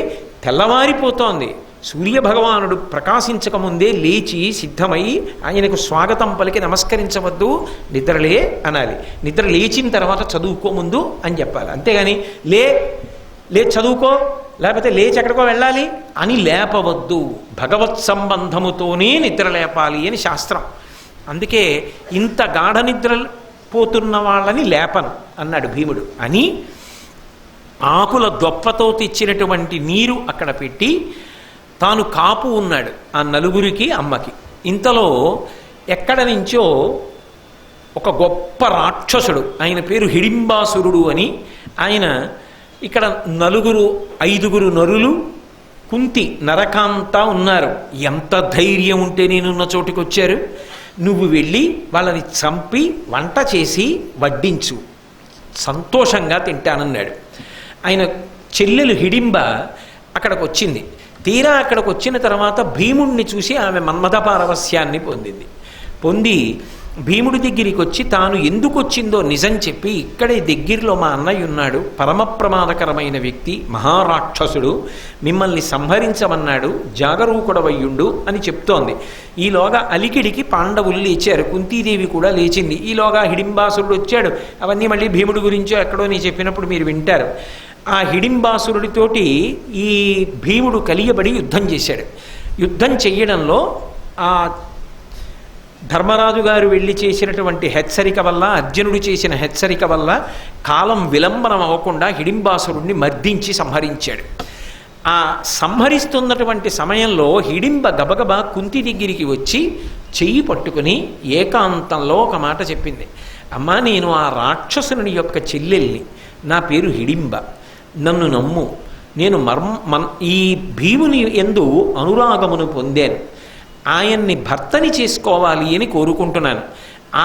తెల్లవారిపోతోంది, సూర్యభగవానుడు ప్రకాశించకముందే లేచి సిద్ధమై ఆయనకు స్వాగతం పలికి నమస్కరించవద్దు, నిద్రలే అనాలి. నిద్ర లేచిన తర్వాత చదువుకోముందు అని చెప్పాలి. అంతేగాని లే చదువుకో, లేకపోతే లేచి ఎక్కడికో వెళ్ళాలి అని లేపవద్దు. భగవత్ సంబంధముతోనే నిద్ర లేపాలి అని శాస్త్రం. అందుకే ఇంత గాఢ నిద్ర పోతున్న వాళ్ళని లేపను అన్నాడు భీముడు అని. ఆకుల దొప్పతో తెచ్చినటువంటి నీరు అక్కడ పెట్టి తాను కాపు ఉన్నాడు ఆ 4 అమ్మకి. ఇంతలో ఎక్కడ నుంచో ఒక గొప్ప రాక్షసుడు, ఆయన పేరు హిడింబాసురుడు అని, ఆయన ఇక్కడ 5 నరులు, కుంతి, నరకాంత ఉన్నారు. ఎంత ధైర్యం ఉంటే నేనున్న చోటుకి వచ్చారు, నువ్వు వెళ్ళి వాళ్ళని చంపి వంట చేసి వడ్డించు, సంతోషంగా తింటానన్నాడు. ఆయన చెల్లెలు హిడింబ అక్కడికి వచ్చింది. తీరా అక్కడికి వచ్చిన తర్వాత భీముణ్ణి చూసి ఆమె మన్మథ పారవస్యాన్ని పొంది భీముడి దగ్గరికి వచ్చి తాను ఎందుకు వచ్చిందో నిజం చెప్పి, ఇక్కడే దగ్గరలో మా అన్నయ్య ఉన్నాడు, పరమ ప్రమాదకరమైన వ్యక్తి, మహారాక్షసుడు, మిమ్మల్ని సంహరించమన్నాడు, జాగరూకుడవయ్యుండు అని చెప్తోంది. ఈలోగా అలికిడికి పాండవులు లేచారు, కుంతీదేవి కూడా లేచింది. ఈలోగా హిడింబాసురుడు వచ్చాడు. అవన్నీ మళ్ళీ భీముడి గురించో ఎక్కడో నీ చెప్పినప్పుడు మీరు వింటారు. ఆ హిడింబాసురుడితోటి ఈ భీముడు కలియబడి యుద్ధం చేశాడు. యుద్ధం చెయ్యడంలో ఆ ధర్మరాజు గారు వెళ్ళి చేసినటువంటి హెచ్చరిక వల్ల, అర్జునుడు చేసిన హెచ్చరిక వల్ల కాలం విలంబనం అవ్వకుండా హిడింబాసురుణ్ణి మర్దించి సంహరించాడు. ఆ సంహరిస్తున్నటువంటి సమయంలో హిడింబ గబగబా కుంతి దగ్గరికి వచ్చి చెయ్యి పట్టుకుని ఏకాంతంలో ఒక మాట చెప్పింది. అమ్మా, నేను ఆ రాక్షసుని యొక్క చెల్లెల్ని, నా పేరు హిడింబ, నన్ను నమ్ము, నేను ఈ భీముని యందు అనురాగమును పొందాను, ఆయన్ని భర్తని చేసుకోవాలి అని కోరుకుంటున్నాను.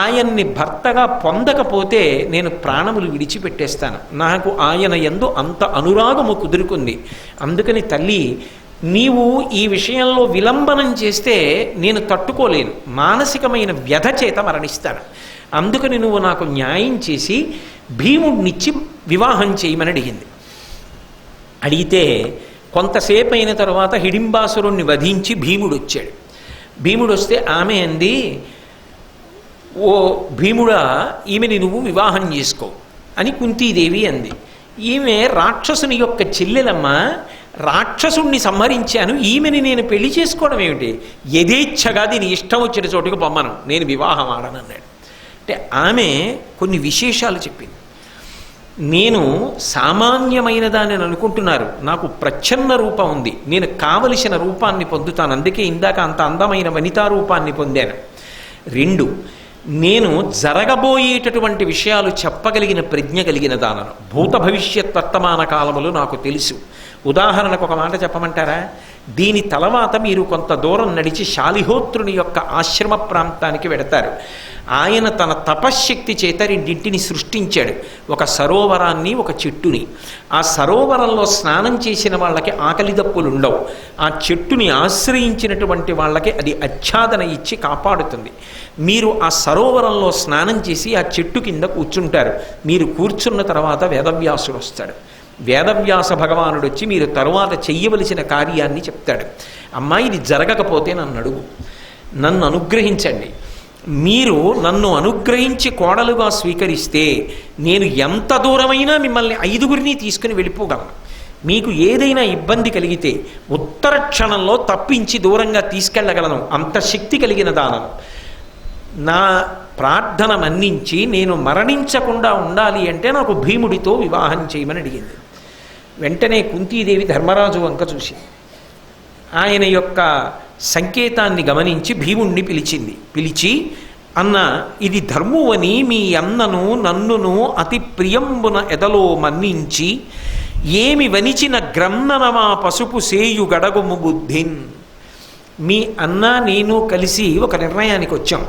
ఆయన్ని భర్తగా పొందకపోతే నేను ప్రాణములు విడిచిపెట్టేస్తాను. నాకు ఆయన యందు అంత అనురాగము కుదురుకుంది. అందుకని తల్లి, నీవు ఈ విషయంలో విలంబనం చేస్తే నేను తట్టుకోలేను, మానసికమైన వ్యధ చేత మరణిస్తాను. అందుకని నువ్వు నాకు న్యాయం చేసి భీముడినిచ్చి వివాహం చేయమని అడిగింది. అడిగితే కొంతసేపు అయిన తర్వాత హిడింబాసురుణ్ణి వధించి భీముడు వచ్చాడు. భీముడు వస్తే ఆమె అంది, ఓ భీముడా, ఈమెని నువ్వు వివాహం చేసుకో అని కుంతీదేవి అంది. ఈమె రాక్షసుని యొక్క చెల్లెలమ్మ, రాక్షసుణ్ణి సంహరించాను, ఈమెని నేను పెళ్లి చేసుకోవడం ఏమిటి, యథేచ్ఛగా దీని ఇష్టం వచ్చిన చోటుకు పొమ్మను, నేను వివాహం ఆడనన్నాడు. అంటే ఆమె కొన్ని విశేషాలు చెప్పింది. నేను సామాన్యమైన దాన్ని అనుకుంటున్నారు, నాకు ప్రచ్ఛన్న రూపం ఉంది, నేను కావలసిన రూపాన్ని పొందుతాను, అందుకే ఇందాక అంత అందమైన వనితా రూపాన్ని పొందాను. 2, నేను జరగబోయేటటువంటి విషయాలు చెప్పగలిగిన ప్రజ్ఞ కలిగిన దానను, భూత భవిష్యత్ వర్తమాన కాలములు నాకు తెలుసు. ఉదాహరణకు ఒక మాట చెప్పమంటారా? దీని తర్వాత మీరు కొంత దూరం నడిచి శాలిహోత్రుని యొక్క ఆశ్రమ ప్రాంతానికి వెడతారు. ఆయన తన తపశ్శక్తి చేత 2 సృష్టించాడు, ఒక సరోవరాన్ని, ఒక చెట్టుని. ఆ సరోవరంలో స్నానం చేసిన వాళ్ళకి ఆకలి దప్పులు ఉండవు, ఆ చెట్టుని ఆశ్రయించినటువంటి వాళ్ళకి అది ఆచ్ఛాదన ఇచ్చి కాపాడుతుంది. మీరు ఆ సరోవరంలో స్నానం చేసి ఆ చెట్టు కింద కూర్చుంటారు. మీరు కూర్చున్న తర్వాత వేదవ్యాసుడు వస్తాడు. వేదవ్యాస భగవానుడు వచ్చి మీరు తరువాత చెయ్యవలసిన కార్యాన్ని చెప్తాడు. అమ్మా, ఇది జరగకపోతే నన్ను అడుగు, నన్ను అనుగ్రహించండి. మీరు నన్ను అనుగ్రహించి కోడలుగా స్వీకరిస్తే నేను ఎంత దూరమైనా మిమ్మల్ని 5గురిని తీసుకుని వెళ్ళిపోగలను. మీకు ఏదైనా ఇబ్బంది కలిగితే ఉత్తర క్షణంలో తప్పించి దూరంగా తీసుకెళ్ళగలను, అంత శక్తి కలిగిన దానను. నా ప్రార్థన మన్నించి నేను మరణించకుండా ఉండాలి అంటే నాకు భీముడితో వివాహం చేయమని అడిగింది. వెంటనే కుంతీదేవి ధర్మరాజు వంక చూసి ఆయన యొక్క సంకేతాన్ని గమనించి భీముణ్ణి పిలిచి, అన్న, ఇది ధర్మువని మీ అన్నను నన్నును అతి ప్రియంబున ఎదలో మన్నించి ఏమి వనిచిన గ్రన్ననమా పసుపు సేయు గడగుము బుద్ధిన్. మీ అన్న నేను కలిసి ఒక నిర్ణయానికి వచ్చాం.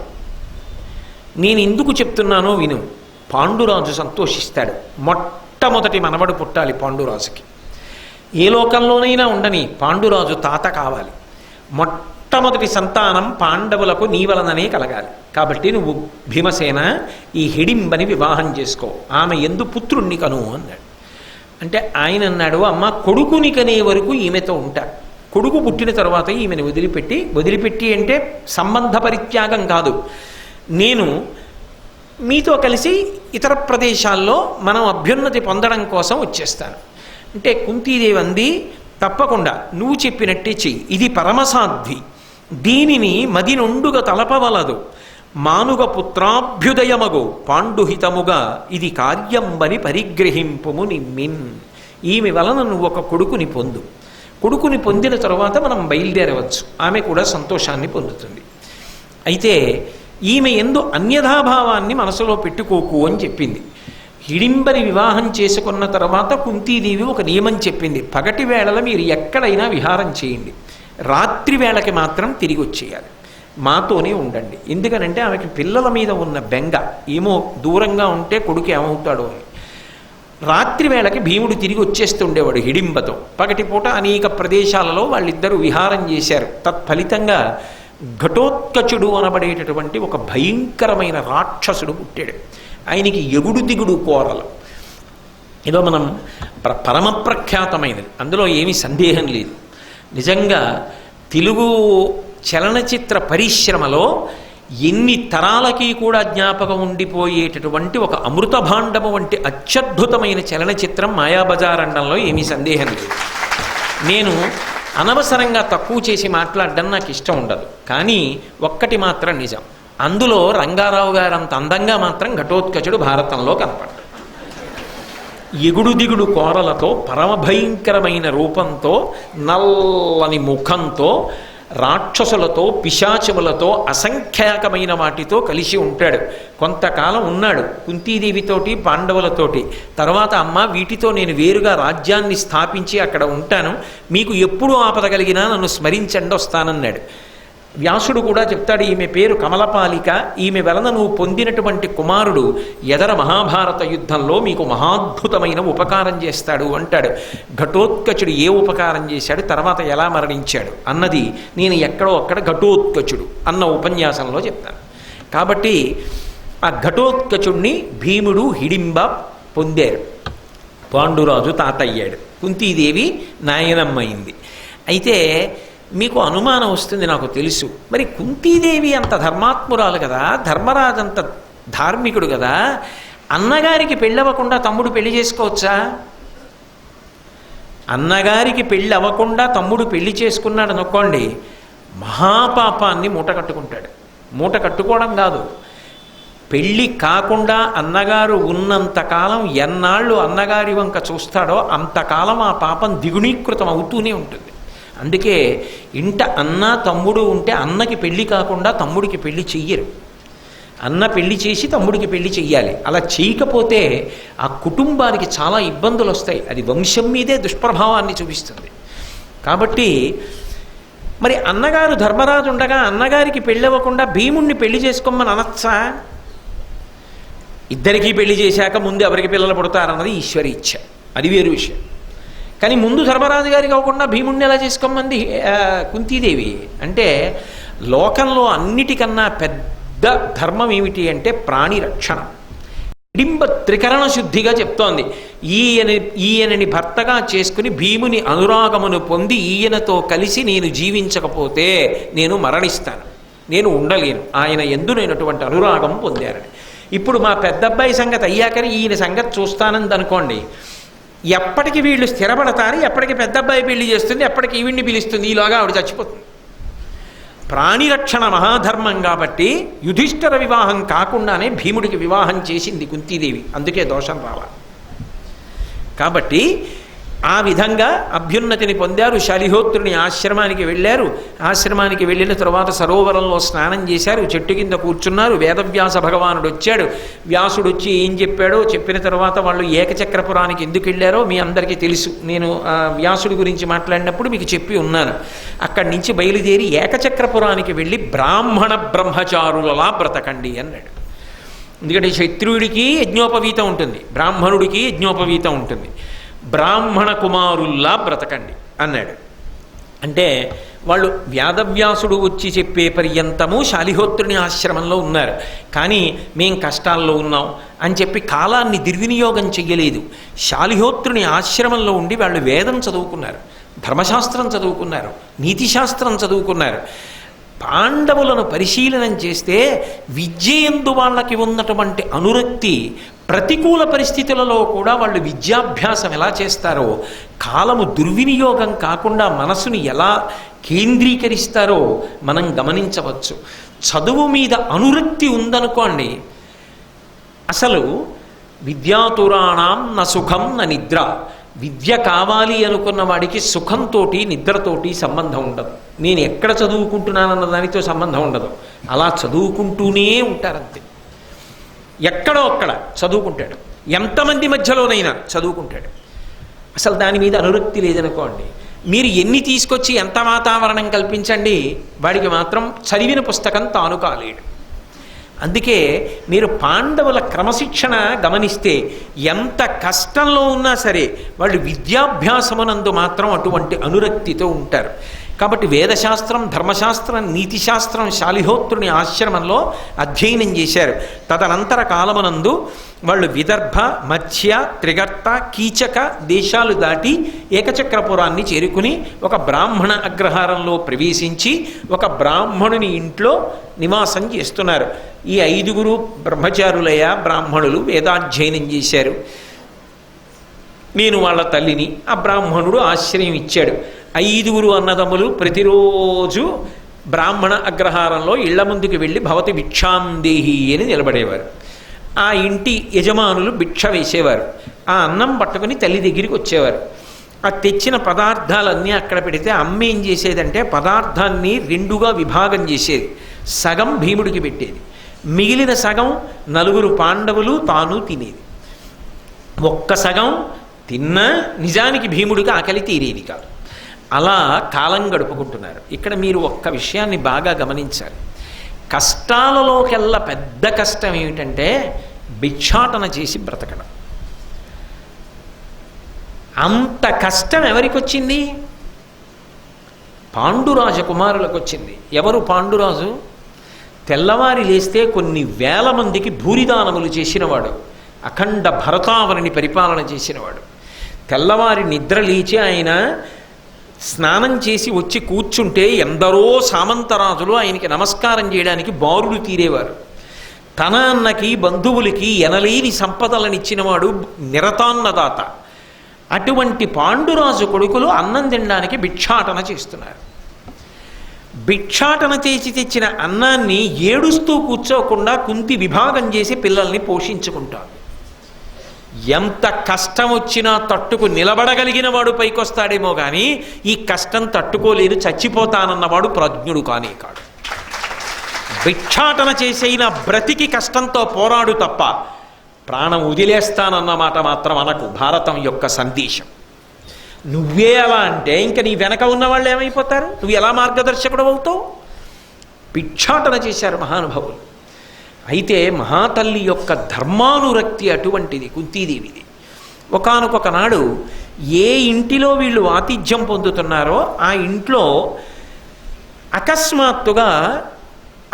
నేను ఎందుకు చెప్తున్నానో విను. పాండురాజు సంతోషిస్తాడు. మొట్టమొదటి మనవడు పుట్టాలి పాండురాజుకి. ఏ లోకంలోనైనా ఉండని పాండురాజు తాత కావాలి. మొట్టమొదటి సంతానం పాండవులకు నీ వలననే కలగాలి. కాబట్టి నువ్వు భీమసేన ఈ హిడింబని వివాహం చేసుకో, ఆమె ఎందు పుత్రుణ్ణి కను అన్నాడు. అంటే ఆయన అన్నాడు, అమ్మ, కొడుకుని కనే వరకు ఈమెతో ఉంటా, కొడుకు పుట్టిన తర్వాత ఈమెను వదిలిపెట్టి అంటే సంబంధ పరిత్యాగం కాదు, నేను మీతో కలిసి ఇతర ప్రదేశాల్లో మనం అభ్యున్నతి పొందడం కోసం వచ్చేస్తాను. అంటే కుంతీదేవి అంది, తప్పకుండా నువ్వు చెప్పినట్టే చెయ్యి, ఇది పరమసాధ్వి, దీనిని మది నుండుగా తలపవలదు, మానుగ పుత్రాభ్యుదయమగు పాండుహితముగా ఇది కార్యంబని పరిగ్రహింపుము నిమ్మిన్. ఈమె వలన నువ్వు ఒక కొడుకుని పొందు, కొడుకుని పొందిన తరువాత మనం బయలుదేరవచ్చు, ఆమె కూడా సంతోషాన్ని పొందుతుంది. అయితే ఈమె ఎందు అన్యథాభావాన్ని మనసులో పెట్టుకోకు అని చెప్పింది. హిడింబని వివాహం చేసుకున్న తర్వాత కుంతీదేవి ఒక నియమం చెప్పింది, పగటి వేళల మీరు ఎక్కడైనా విహారం చేయండి, రాత్రి వేళకి మాత్రం తిరిగి వచ్చేయాలి, మాతోనే ఉండండి. ఎందుకనంటే ఆమెకి పిల్లల మీద ఉన్న బెంగ, ఏమో దూరంగా ఉంటే కొడుకు ఏమవుతాడో అని. రాత్రి వేళకి భీముడు తిరిగి వచ్చేస్తుండేవాడు హిడింబతో. పగటిపూట అనేక ప్రదేశాలలో వాళ్ళిద్దరూ విహారం చేశారు. తత్ఫలితంగా ఘటోత్కచుడు అనబడేటటువంటి ఒక భయంకరమైన రాక్షసుడు పుట్టాడు. ఆయనకి ఎగుడు దిగుడు కోరలు, ఏదో మనం పరమ ప్రఖ్యాతమైనది, అందులో ఏమీ సందేహం లేదు. నిజంగా తెలుగు చలనచిత్ర పరిశ్రమలో ఎన్ని తరాలకి కూడా జ్ఞాపకం ఉండిపోయేటటువంటి ఒక అమృత భాండము వంటి అత్యద్భుతమైన చలనచిత్రం మాయాబజార్ అనడంలో ఏమీ సందేహం లేదు. నేను అనవసరంగా తక్కువ చేసి మాట్లాడడం నాకు ఇష్టం ఉండదు, కానీ ఒక్కటి మాత్రం నిజం, అందులో రంగారావు గారు అంత అందంగా మాత్రం ఘటోత్కచుడు భారతంలో కనపడ్డాడు. ఎగుడు దిగుడు కోరలతో, పరమభయంకరమైన రూపంతో, నల్లని ముఖంతో, రాక్షసులతో, పిశాచములతో, అసంఖ్యాకమైన వాటితో కలిసి ఉంటాడు. కొంతకాలం ఉన్నాడు కుంతీదేవితోటి, పాండవులతోటి. తర్వాత అమ్మ, వీటితో నేను వేరుగా రాజ్యాన్ని స్థాపించి అక్కడ ఉంటాను, మీకు ఎప్పుడు ఆపద కలిగినా నన్ను స్మరించండి, వస్తానన్నాడు. వ్యాసుడు కూడా చెప్తాడు, ఈమె పేరు కమలపాలిక, ఈమె వలన నువ్వు పొందినటువంటి కుమారుడు ఎదర మహాభారత యుద్ధంలో మీకు మహాద్భుతమైన ఉపకారం చేస్తాడు అంటాడు. ఘటోత్కచుడు ఏ ఉపకారం చేశాడు, తర్వాత ఎలా మరణించాడు అన్నది నేను ఎక్కడో అక్కడ ఘటోత్కచుడు అన్న ఉపన్యాసంలో చెప్తాను. కాబట్టి ఆ ఘటోత్కచుడిని భీముడు హిడింబ పొందారు. పాండురాజు తాతయ్యాడు, కుంతీదేవి నాయనమ్మైంది. అయితే మీకు అనుమానం వస్తుంది, నాకు తెలుసు, మరి కుంతీదేవి అంత ధర్మాత్మురాలు కదా, ధర్మరాజు అంత ధార్మికుడు కదా, అన్నగారికి పెళ్ళవకుండా తమ్ముడు పెళ్లి చేసుకోవచ్చా? అన్నగారికి పెళ్ళి అవ్వకుండా తమ్ముడు పెళ్లి చేసుకున్నాడు అనుకోండి, మహాపాపాన్ని మూట కట్టుకుంటాడు. మూట కట్టుకోవడం కాదు, పెళ్ళి కాకుండా అన్నగారు ఉన్నంతకాలం ఎన్నాళ్ళు అన్నగారి వంక చూస్తాడో అంతకాలం ఆ పాపం ద్విగుణీకృతం అవుతూనే ఉంటుంది. అందుకే ఇంట అన్న తమ్ముడు ఉంటే అన్నకి పెళ్ళి కాకుండా తమ్ముడికి పెళ్ళి చెయ్యరు. అన్న పెళ్లి చేసి తమ్ముడికి పెళ్లి చెయ్యాలి. అలా చేయకపోతే ఆ కుటుంబానికి చాలా ఇబ్బందులు వస్తాయి, అది వంశం మీదే దుష్ప్రభావాన్ని చూపిస్తుంది. కాబట్టి మరి అన్నగారు ధర్మరాజు ఉండగా అన్నగారికి పెళ్ళవ్వకుండా భీముణ్ణి పెళ్లి చేసుకోమని అనొచ్చా? ఇద్దరికీ పెళ్లి చేశాక ముందు ఎవరికి పిల్లలు పుడతారన్నది ఈశ్వరి ఇచ్ఛ, అది వేరు విషయం. కానీ ముందు ధర్మరాజు గారికి అవ్వకుండా భీముణ్ణి ఎలా చేసుకోమంది కుంతీదేవి? అంటే లోకంలో అన్నిటికన్నా పెద్ద ధర్మం ఏమిటి అంటే ప్రాణి రక్షణ. హిడింబ త్రికరణ శుద్ధిగా చెప్తోంది, ఈయనని భర్తగా చేసుకుని భీముని అనురాగమును పొంది ఈయనతో కలిసి నేను జీవించకపోతే నేను మరణిస్తాను, నేను ఉండలేను, ఆయన యందు నేనటువంటి అనురాగం పొందారని. ఇప్పుడు మా పెద్దబ్బాయి సంగతి అయ్యాకని ఈయన సంగతి చూస్తానంది అనుకోండి, ఎప్పటికి వీళ్ళు స్థిరపడతారు, ఎప్పటికి పెద్దబ్బాయి పెళ్లి చేస్తుంది, ఎప్పటికి ఈవిడ్ని పిలుస్తుంది, ఈలోగా ఆవిడ చచ్చిపోతుంది. ప్రాణిరక్షణ మహాధర్మం కాబట్టి యుధిష్ఠిర వివాహం కాకుండానే భీముడికి వివాహం చేసింది కుంతీదేవి, అందుకే దోషం రావాలి. కాబట్టి ఆ విధంగా అభ్యున్నతిని పొందారు. శాలిహోత్రుని ఆశ్రమానికి వెళ్ళారు. ఆశ్రమానికి వెళ్ళిన తరువాత సరోవరంలో స్నానం చేశారు, చెట్టు కింద కూర్చున్నారు. వేదవ్యాస భగవానుడు వచ్చాడు. వ్యాసుడు వచ్చి ఏం చెప్పాడో చెప్పిన తర్వాత వాళ్ళు ఏకచక్రపురానికి ఎందుకు వెళ్ళారో మీ అందరికీ తెలుసు. నేను వ్యాసుడి గురించి మాట్లాడినప్పుడు మీకు చెప్పి ఉన్నాను. అక్కడి నుంచి బయలుదేరి ఏకచక్రపురానికి వెళ్ళి బ్రాహ్మణ బ్రహ్మచారులలా బ్రతకండి అన్నాడు. ఎందుకంటే క్షత్రియుడికి యజ్ఞోపవీతం ఉంటుంది, బ్రాహ్మణుడికి యజ్ఞోపవీతం ఉంటుంది. బ్రాహ్మణ కుమారుల్లా బ్రతకండి అన్నాడు. అంటే వాళ్ళు వేదవ్యాసుడు వచ్చి చెప్పే పర్యంతము శాలిహోత్రుని ఆశ్రమంలో ఉన్నారు. కానీ మేం కష్టాల్లో ఉన్నాం అని చెప్పి కాలాన్ని దుర్వినియోగం చెయ్యలేదు. శాలిహోత్రుని ఆశ్రమంలో ఉండి వాళ్ళు వేదం చదువుకున్నారు, ధర్మశాస్త్రం చదువుకున్నారు, నీతిశాస్త్రం చదువుకున్నారు. పాండవులను పరిశీలనం చేస్తే విద్యయందు వాళ్ళకి ఉన్నటువంటి అనురక్తి, ప్రతికూల పరిస్థితులలో కూడా వాళ్ళు విద్యాభ్యాసం ఎలా చేస్తారో, కాలము దుర్వినియోగం కాకుండా మనసుని ఎలా కేంద్రీకరిస్తారో మనం గమనించవచ్చు. చదువు మీద అనురక్తి ఉందనుకోండి, అసలు విద్యాతురాణం న సుఖం న నిద్ర, విద్య కావాలి అనుకున్న వాడికి సుఖంతో నిద్రతోటి సంబంధం ఉండదు. నేను ఎక్కడ చదువుకుంటున్నానన్న దానితో సంబంధం ఉండదు, అలా చదువుకుంటూనే ఉంటారంతే. ఎక్కడో అక్కడ చదువుకుంటాడు, ఎంతమంది మధ్యలోనైనా చదువుకుంటాడు. అసలు దాని మీద అనురక్తి లేదనుకోండి, మీరు ఎన్ని తీసుకొచ్చి ఎంత వాతావరణం కల్పించండి, వాడికి మాత్రం చదివిన పుస్తకం తాను కాలేడు. అందుకే మీరు పాండవుల క్రమశిక్షణ గమనిస్తే ఎంత కష్టంలో ఉన్నా సరే వాళ్ళు విద్యాభ్యాసమునందు మాత్రం అటువంటి అనురక్తితో ఉంటారు. కాబట్టి వేదశాస్త్రం, ధర్మశాస్త్రం, నీతిశాస్త్రం శాలిహోత్రుని ఆశ్రమంలో అధ్యయనం చేశారు. తదనంతర కాలమునందు వాళ్ళు విదర్భ, మత్స్య, త్రిగర్త, కీచక దేశాలు దాటి ఏకచక్రపురాన్ని చేరుకుని ఒక బ్రాహ్మణ అగ్రహారంలో ప్రవేశించి ఒక బ్రాహ్మణుని ఇంట్లో నివాసం చేస్తున్నారు. ఈ 5 బ్రహ్మచారులయ బ్రాహ్మణులు వేదాధ్యయనం చేశారు. నేను వాళ్ళ తల్లిని, ఆ బ్రాహ్మణుడు ఆశ్రయం ఇచ్చాడు. 5 అన్నదమ్ములు ప్రతిరోజు బ్రాహ్మణ అగ్రహారంలో ఇళ్ల ముందుకు వెళ్ళి భవతి భిక్షాందేహి అని నిలబడేవారు. ఆ ఇంటి యజమానులు భిక్ష వేసేవారు. ఆ అన్నం పట్టుకుని తల్లి దగ్గరికి వచ్చేవారు. ఆ తెచ్చిన పదార్థాలన్నీ అక్కడ పెడితే అమ్మ ఏం చేసేదంటే పదార్థాన్ని 2గా విభాగం చేసేది. సగం భీముడికి పెట్టేది, మిగిలిన సగం 4 పాండవులు తాను తినేది. ఒక్క సగం తిన్నా నిజానికి భీముడికి ఆకలి తీరేది కాదు. అలా కాలం గడుపుకుంటున్నారు. ఇక్కడ మీరు ఒక్క విషయాన్ని బాగా గమనించాలి. కష్టాలలోకెల్లా పెద్ద కష్టం ఏమిటంటే భిక్షాటన చేసి బ్రతకడం. అంత కష్టం ఎవరికి వచ్చింది? పాండురాజ కుమారులకు వచ్చింది. ఎవరు పాండురాజు? తెల్లవారి లేస్తే కొన్ని వేల మందికి భూరిదానములు చేసినవాడు, అఖండ భరతావనిని పరిపాలన చేసినవాడు. తెల్లవారి నిద్ర లేచి ఆయన స్నానం చేసి వచ్చి కూర్చుంటే ఎందరో సామంతరాజులు ఆయనకి నమస్కారం చేయడానికి బారులు తీరేవారు. తన అన్నకి బంధువులకి ఎనలేని సంపదలనిచ్చినవాడు, నిరతాన్నదాత. అటువంటి పాండురాజు కొడుకులు అన్నం తినడానికి భిక్షాటన చేస్తున్నారు. భిక్షాటన చేసి తెచ్చిన అన్నాన్ని ఏడుస్తూ కూర్చోకుండా కుంతి విభాగం చేసి పిల్లల్ని పోషించుకుంటారు. ఎంత కష్టం వచ్చినా తట్టుకు నిలబడగలిగిన వాడు పైకొస్తాడేమో కానీ ఈ కష్టం తట్టుకోలేను చచ్చిపోతానన్నవాడు ప్రజ్ఞుడు కానే కాడు. భిక్షాటన చేసైనా బ్రతికి కష్టంతో పోరాడు తప్ప ప్రాణం వదిలేస్తానన్నమాట మాత్రం అనకు. భారతం యొక్క సందేశం. నువ్వే అలా అంటే ఇంకా నీ వెనక ఉన్న వాళ్ళు ఏమైపోతారు? నువ్వు ఎలా మార్గదర్శకుడు అవుతావు? భిక్షాటన చేశారు మహానుభావులు. అయితే మహాతల్లి యొక్క ధర్మానురక్తి అటువంటిది కుంతీదేవిది. ఒకానొక నాడు ఏ ఇంటిలో వీళ్ళు ఆతిథ్యం పొందుతున్నారో ఆ ఇంట్లో అకస్మాత్తుగా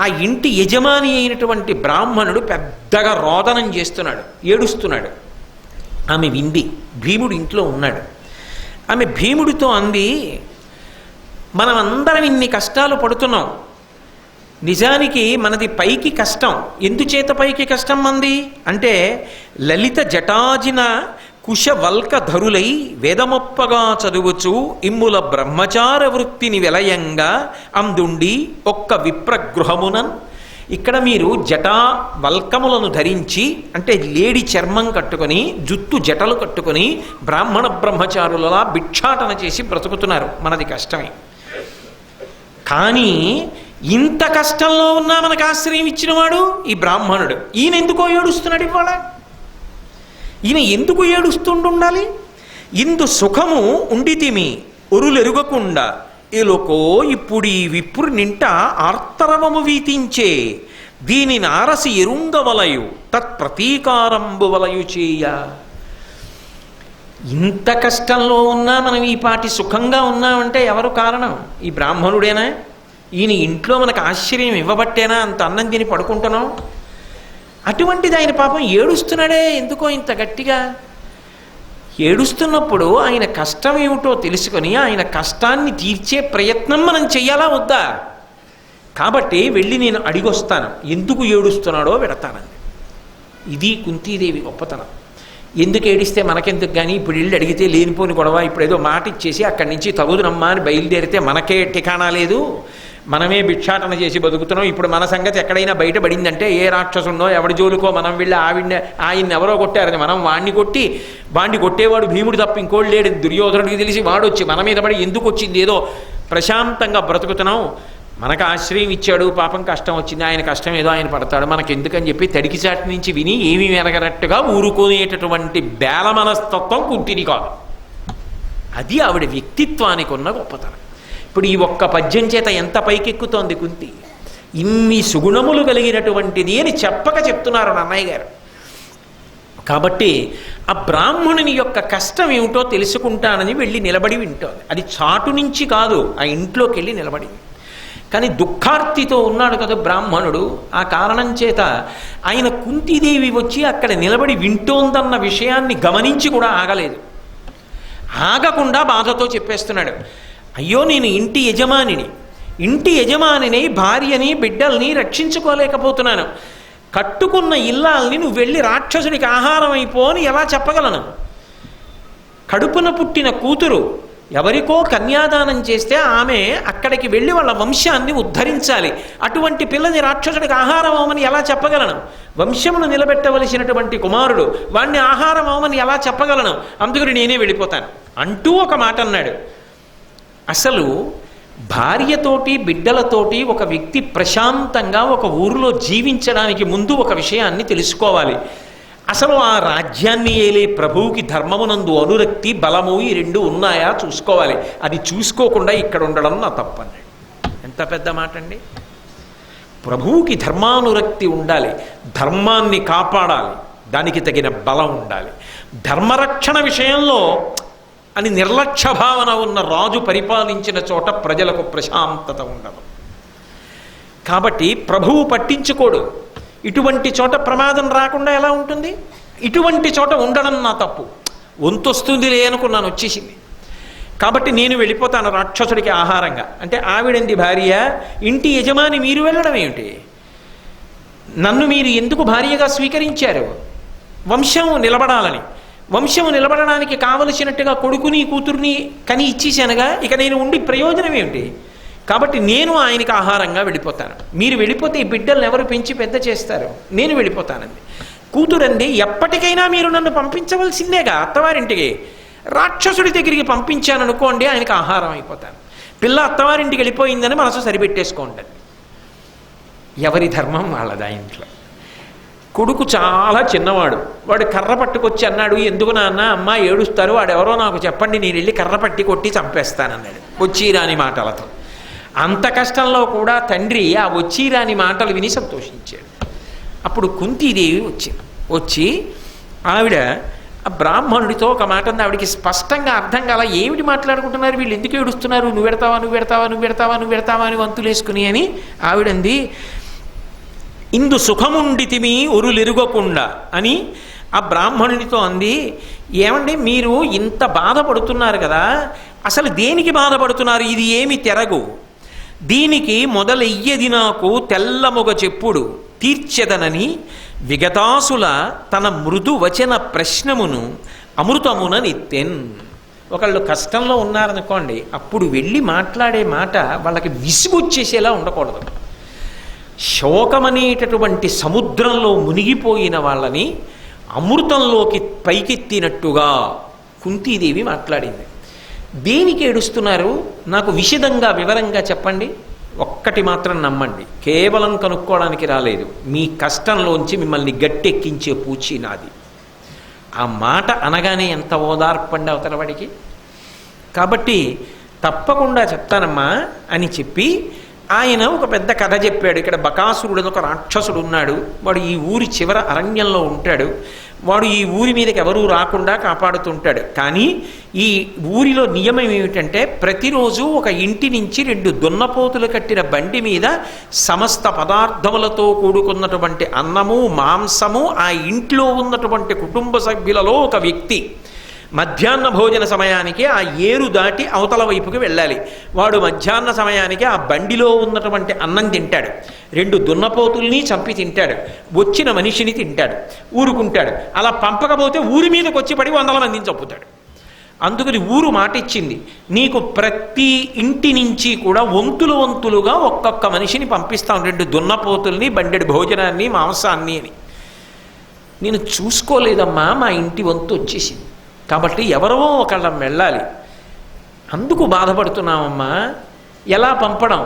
ఆ ఇంటి యజమాని అయినటువంటి బ్రాహ్మణుడు పెద్దగా రోదనం చేస్తున్నాడు, ఏడుస్తున్నాడు. ఆమె వింది. భీముడు ఇంట్లో ఉన్నాడు. ఆమె భీముడితో అంది, మనం అందరం ఇన్ని కష్టాలు పడుతున్నాం. నిజానికి మనది పైకి కష్టం. ఎందుచేత పైకి కష్టం మంది అంటే లలిత జటాజిన కుశవల్క ధరులై వేదమొప్పగా చదువుచు ఇమ్ముల బ్రహ్మచార వృత్తిని వెలయంగా అందుండి ఒక్క విప్రగృహమునన్. ఇక్కడ మీరు జటా వల్కములను ధరించి అంటే లేడి చర్మం కట్టుకొని జుత్తు జటలు కట్టుకొని బ్రాహ్మణ బ్రహ్మచారులలా భిక్షాటన చేసి బ్రతుకుతున్నారు. మనది కష్టమే. కానీ ఇంత కష్టంలో ఉన్నా మనకు ఆశ్రయం ఇచ్చినవాడు ఈ బ్రాహ్మణుడు. ఈయన ఎందుకో ఏడుస్తున్నాడు ఇవాళ. ఈయన ఎందుకు ఏడుస్తుండాలి? ఇందు సుఖము ఉండితిమి ఒరులెరుగకుండా ఎలుకో ఇప్పుడు ఈ విప్రు నింట ఆర్తరవము వీతించే దీనిని ఆరసి ఎరుంగవలయు తత్ప్రతీకారంబు వలయు చేయ. ఇంత కష్టంలో ఉన్నా మనం ఈ పాటి సుఖంగా ఉన్నామంటే ఎవరు కారణం? ఈ బ్రాహ్మణుడేనా? ఈయన ఇంట్లో మనకు ఆశ్చర్యం ఇవ్వబట్టేనా అంత అన్నం తిని పడుకుంటున్నాం? అటువంటిది ఆయన పాపం ఏడుస్తున్నాడే ఎందుకో ఇంత గట్టిగా. ఏడుస్తున్నప్పుడు ఆయన కష్టం ఏమిటో తెలుసుకొని ఆయన కష్టాన్ని తీర్చే ప్రయత్నం మనం చెయ్యాలా వద్దా? కాబట్టి వెళ్ళి నేను అడిగొస్తాను, ఎందుకు ఏడుస్తున్నాడో పెడతానండి. ఇది కుంతీదేవి గొప్పతనం. ఎందుకు ఏడిస్తే మనకెందుకు కానీ ఇప్పుడు వెళ్ళి అడిగితే లేనిపోని గొడవ. ఇప్పుడు ఏదో మాట ఇచ్చేసి అక్కడి నుంచి తగుదునమ్మా అని బయలుదేరితే మనకే ఠికాణా లేదు. మనమే భిక్షాటన చేసి బతుకుతున్నాం. ఇప్పుడు మన సంగతి ఎక్కడైనా బయటపడిందంటే ఏ రాక్షసుండో ఎవడి జోలుకో మనం వెళ్ళి ఆయన్ని ఎవరో కొట్టారని మనం వాణ్ణి కొట్టేవాడు భీముడు తప్ప ఇంకోటి లేడు. దుర్యోధనుడికి తెలిసి వాడు వచ్చి మన మీద పడి ఎందుకు వచ్చింది? ఏదో ప్రశాంతంగా బ్రతుకుతున్నాం, మనకు ఆశ్రయం ఇచ్చాడు, పాపం కష్టం వచ్చింది, ఆయన కష్టం ఏదో ఆయన పడతాడు, మనకు ఎందుకని చెప్పి తడికిచాటి నుంచి విని ఏమీ వెనగనట్టుగా ఊరుకునేటటువంటి బేల మనస్తత్వం కుంతిని కాదు. అది ఆవిడ వ్యక్తిత్వానికి ఉన్న గొప్పతనం. ఇప్పుడు ఈ ఒక్క పద్యం చేత ఎంత పైకెక్కుతోంది కుంతి. ఇన్ని సుగుణములు కలిగినటువంటిది అని చెప్పక చెప్తున్నారు అన్నయ్య గారు. కాబట్టి ఆ బ్రాహ్మణుని యొక్క కష్టం ఏమిటో తెలుసుకుంటానని వెళ్ళి నిలబడి వింటోంది. అది చాటు నుంచి కాదు, ఆ ఇంట్లోకి వెళ్ళి నిలబడింది. కానీ దుఃఖార్తితో ఉన్నాడు కదా బ్రాహ్మణుడు. ఆ కారణం చేత ఆయన కుంతీదేవి వచ్చి అక్కడ నిలబడి వింటోందన్న విషయాన్ని గమనించి కూడా ఆగలేదు. ఆగకుండా బాధతో చెప్పేస్తున్నాడు, అయ్యో నేను ఇంటి యజమానిని భార్యని బిడ్డల్ని రక్షించుకోలేకపోతున్నాను. కట్టుకున్న ఇల్లాల్ని నువ్వు వెళ్ళి రాక్షసుడికి ఆహారం అయిపో అని ఎలా చెప్పగలను? కడుపున పుట్టిన కూతురు ఎవరికో కన్యాదానం చేస్తే ఆమె అక్కడికి వెళ్ళి వాళ్ళ వంశాన్ని ఉద్ధరించాలి. అటువంటి పిల్లని రాక్షసుడికి ఆహారం అవమని ఎలా చెప్పగలను? వంశమును నిలబెట్టవలసినటువంటి కుమారుడు వాణ్ణి ఆహారం అవమని ఎలా చెప్పగలను? అందుకని నేనే వెళ్ళిపోతాను అంటూ ఒక మాట అన్నాడు. అసలు భార్యతోటి బిడ్డలతోటి ఒక వ్యక్తి ప్రశాంతంగా ఒక ఊరిలో జీవించడానికి ముందు ఒక విషయాన్ని తెలుసుకోవాలి. అసలు ఆ రాజ్యాన్ని ఏలే ప్రభువుకి ధర్మమునందు అనురక్తి బలము ఈ రెండు ఉన్నాయా చూసుకోవాలి. అది చూసుకోకుండా ఇక్కడ ఉండడం నా తప్పన్నాడు. ఎంత పెద్ద మాట అండి! ప్రభువుకి ధర్మానురక్తి ఉండాలి, ధర్మాన్ని కాపాడాలి, దానికి తగిన బలం ఉండాలి. ధర్మరక్షణ విషయంలో అని నిర్లక్ష్య భావన ఉన్న రాజు పరిపాలించిన చోట ప్రజలకు ప్రశాంతత ఉండదు. కాబట్టి ప్రభువు పట్టించుకోడు. ఇటువంటి చోట ప్రమాదం రాకుండా ఎలా ఉంటుంది? ఇటువంటి చోట ఉండడం నా తప్పు. వంతొస్తుందిలే అనుకున్నాను, వచ్చేసింది. కాబట్టి నేను వెళ్ళిపోతాను రాక్షసుడికి ఆహారంగా. అంటే ఆవిడంది భార్య, ఇంటి యజమాని మీరు వెళ్ళడం ఏమిటి? నన్ను మీరు ఎందుకు భార్యగా స్వీకరించారు? వంశం నిలబడాలని. వంశం నిలబడడానికి కావలసినట్టుగా కొడుకుని కూతుర్ని కని ఇచ్చేసానుగా, ఇక నేను ఉండి ప్రయోజనం ఏమిటి? కాబట్టి నేను ఆయనకి ఆహారంగా వెళ్ళిపోతాను. మీరు వెళ్ళిపోతే ఈ బిడ్డలను ఎవరు పెంచి పెద్ద చేస్తారు? నేను వెళ్ళిపోతానండి. కూతురండి, ఎప్పటికైనా మీరు నన్ను పంపించవలసిందేగా అత్తవారింటికి. రాక్షసుడి దగ్గరికి పంపించాననుకోండి, ఆయనకి ఆహారం అయిపోతాను. పిల్ల అత్తవారింటికి వెళ్ళిపోయిందని మనసు సరిపెట్టేసుకోండి. ఎవరి ధర్మం వాళ్ళదా ఇంట్లో. కొడుకు చాలా చిన్నవాడు. వాడు కర్ర పట్టుకొచ్చి అన్నాడు, ఎందుకు నాన్న అమ్మ ఏడుస్తారు, వాడెవరో నాకు చెప్పండి, నేను వెళ్ళి కర్ర పట్టి కొట్టి చంపేస్తానన్నాడు వచ్చిరాని మాటలతో. అంత కష్టంలో కూడా తండ్రి ఆ వచ్చిరాని మాటలు విని సంతోషించాడు. అప్పుడు కుంతీదేవి వచ్చి ఆవిడ ఆ బ్రాహ్మణుడితో ఒక మాట అంది. ఆవిడికి స్పష్టంగా అర్థం కాల, ఏమిటి మాట్లాడుకుంటున్నారు వీళ్ళు, ఎందుకు ఏడుస్తున్నారు, నువ్వు పెడతావా నువ్వు పెడతావా నువ్వు పెడతావా నువ్వు పెడతావా అని వంతులేసుకుని అని ఆవిడంది. ఇందు సుఖముండితిమి ఒరులెరుగకుండా అని ఆ బ్రాహ్మణునితో అంది. ఏమండి మీరు ఇంత బాధపడుతున్నారు కదా, అసలు దేనికి బాధపడుతున్నారు? ఇది ఏమి తెరగు, దీనికి మొదలెయ్యది నాకు తెల్లమొగ చెప్పుడు తీర్చెదనని విగతాసుల తన మృదు వచన ప్రశ్నమును అమృతమున నిత్తెన్. ఒకళ్ళు కష్టంలో ఉన్నారనుకోండి, అప్పుడు వెళ్ళి మాట్లాడే మాట వాళ్ళకి విసుగొచ్చేసేలా ఉండకూడదు. శోకమనేటటువంటి సముద్రంలో మునిగిపోయిన వాళ్ళని అమృతంలోకి పైకెత్తినట్టుగా కుంతీదేవి మాట్లాడింది. దేనికి ఏడుస్తున్నారు నాకు విశదంగా వివరంగా చెప్పండి. ఒక్కటి మాత్రం నమ్మండి, కేవలం కనుక్కోవడానికి రాలేదు, మీ కష్టంలోంచి మిమ్మల్ని గట్టెక్కించే పూచి నాది. ఆ మాట అనగానే ఎంత ఓదార్పండి అవతలవాడికి. కాబట్టి తప్పకుండా చెప్తానమ్మా అని చెప్పి ఆయన ఒక పెద్ద కథ చెప్పాడు. ఇక్కడ బకాసురుడు ఒక రాక్షసుడు ఉన్నాడు. వాడు ఈ ఊరి చివర అరణ్యంలో ఉంటాడు. వాడు ఈ ఊరి మీదకి ఎవరూ రాకుండా కాపాడుతుంటాడు. కానీ ఈ ఊరిలో నియమం ఏమిటంటే, ప్రతిరోజు ఒక ఇంటి నుంచి 2 దున్నపోతులు కట్టిన బండి మీద సమస్త పదార్థములతో కూడుకున్నటువంటి అన్నము మాంసము ఆ ఇంట్లో ఉన్నటువంటి కుటుంబ సభ్యులలో ఒక వ్యక్తి మధ్యాహ్న భోజన సమయానికి ఆ ఏరు దాటి అవతల వైపుకి వెళ్ళాలి. వాడు మధ్యాహ్న సమయానికి ఆ బండిలో ఉన్నటువంటి అన్నం తింటాడు. 2 దున్నపోతుల్ని చంపి తింటాడు. వచ్చిన మనిషిని తింటాడు, ఊరుకుంటాడు. అలా పంపకపోతే ఊరి మీదకి వచ్చి పడి 100 మందిని చంపుతాడు. అందుకని ఊరు మాట ఇచ్చింది, నీకు ప్రతి ఇంటి నుంచి కూడా వంతులుగా ఒక్కొక్క మనిషిని పంపిస్తాం, 2 దున్నపోతుల్ని బండెడు భోజనాన్ని మాంసాన్ని అని. నేను చూసుకోలేదమ్మా, మా ఇంటి వంతు వచ్చేసింది, కాబట్టి ఎవరో ఒకళ్ళం వెళ్ళాలి, అందుకు బాధపడుతున్నామమ్మా, ఎలా పంపడం?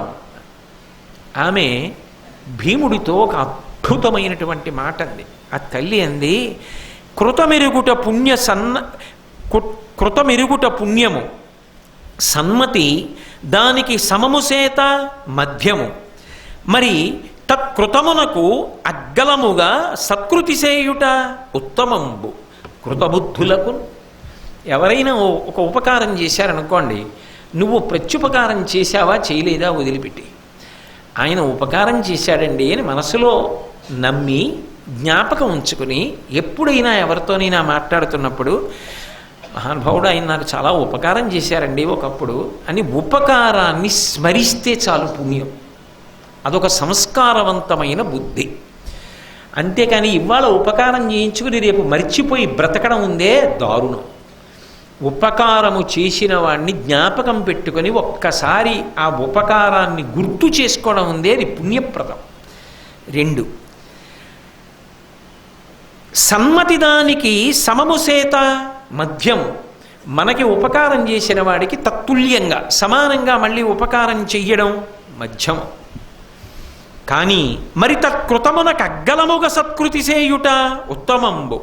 ఆమె భీముడితో ఒక అద్భుతమైనటువంటి మాట అంది. ఆ తల్లి అంది, కృతమెరుగుట పుణ్యము సన్మతి దానికి సమము చేత మధ్యము, మరి తత్కృతమునకు అగ్గలముగా సత్కృతి చేయుట ఉత్తమంబు. కృతబుద్ధులకు ఎవరైనా ఒక ఉపకారం చేశారనుకోండి, నువ్వు ప్రత్యుపకారం చేశావా చేయలేదా వదిలిపెట్టి, ఆయన ఉపకారం చేశాడండి అని మనసులో నమ్మి జ్ఞాపకం ఉంచుకుని ఎప్పుడైనా ఎవరితోనైనా మాట్లాడుతున్నప్పుడు, మహానుభావుడు ఆయన నాకు చాలా ఉపకారం చేశారండి ఒకప్పుడు అని ఉపకారాన్ని స్మరిస్తే చాలు పుణ్యం. అదొక సంస్కారవంతమైన బుద్ధి. అంతేకాని ఇవాళ ఉపకారం చేయించుకుని రేపు మర్చిపోయి బ్రతకడం ఉందే దారుణం. ఉపకారము చేసిన వాడిని జ్ఞాపకం పెట్టుకొని ఒక్కసారి ఆ ఉపకారాన్ని గుర్తు చేసుకోవడం ఉందే అది పుణ్యప్రదం. 2 సన్మతి దానికి సమము చేత మధ్యం, మనకి ఉపకారం చేసిన వాడికి తత్తుల్యంగా సమానంగా మళ్ళీ ఉపకారం చెయ్యడం మధ్యం. కానీ మరి తత్కృతమునకు అగ్గలముగ సత్కృతి చేయుట ఉత్తమంబు.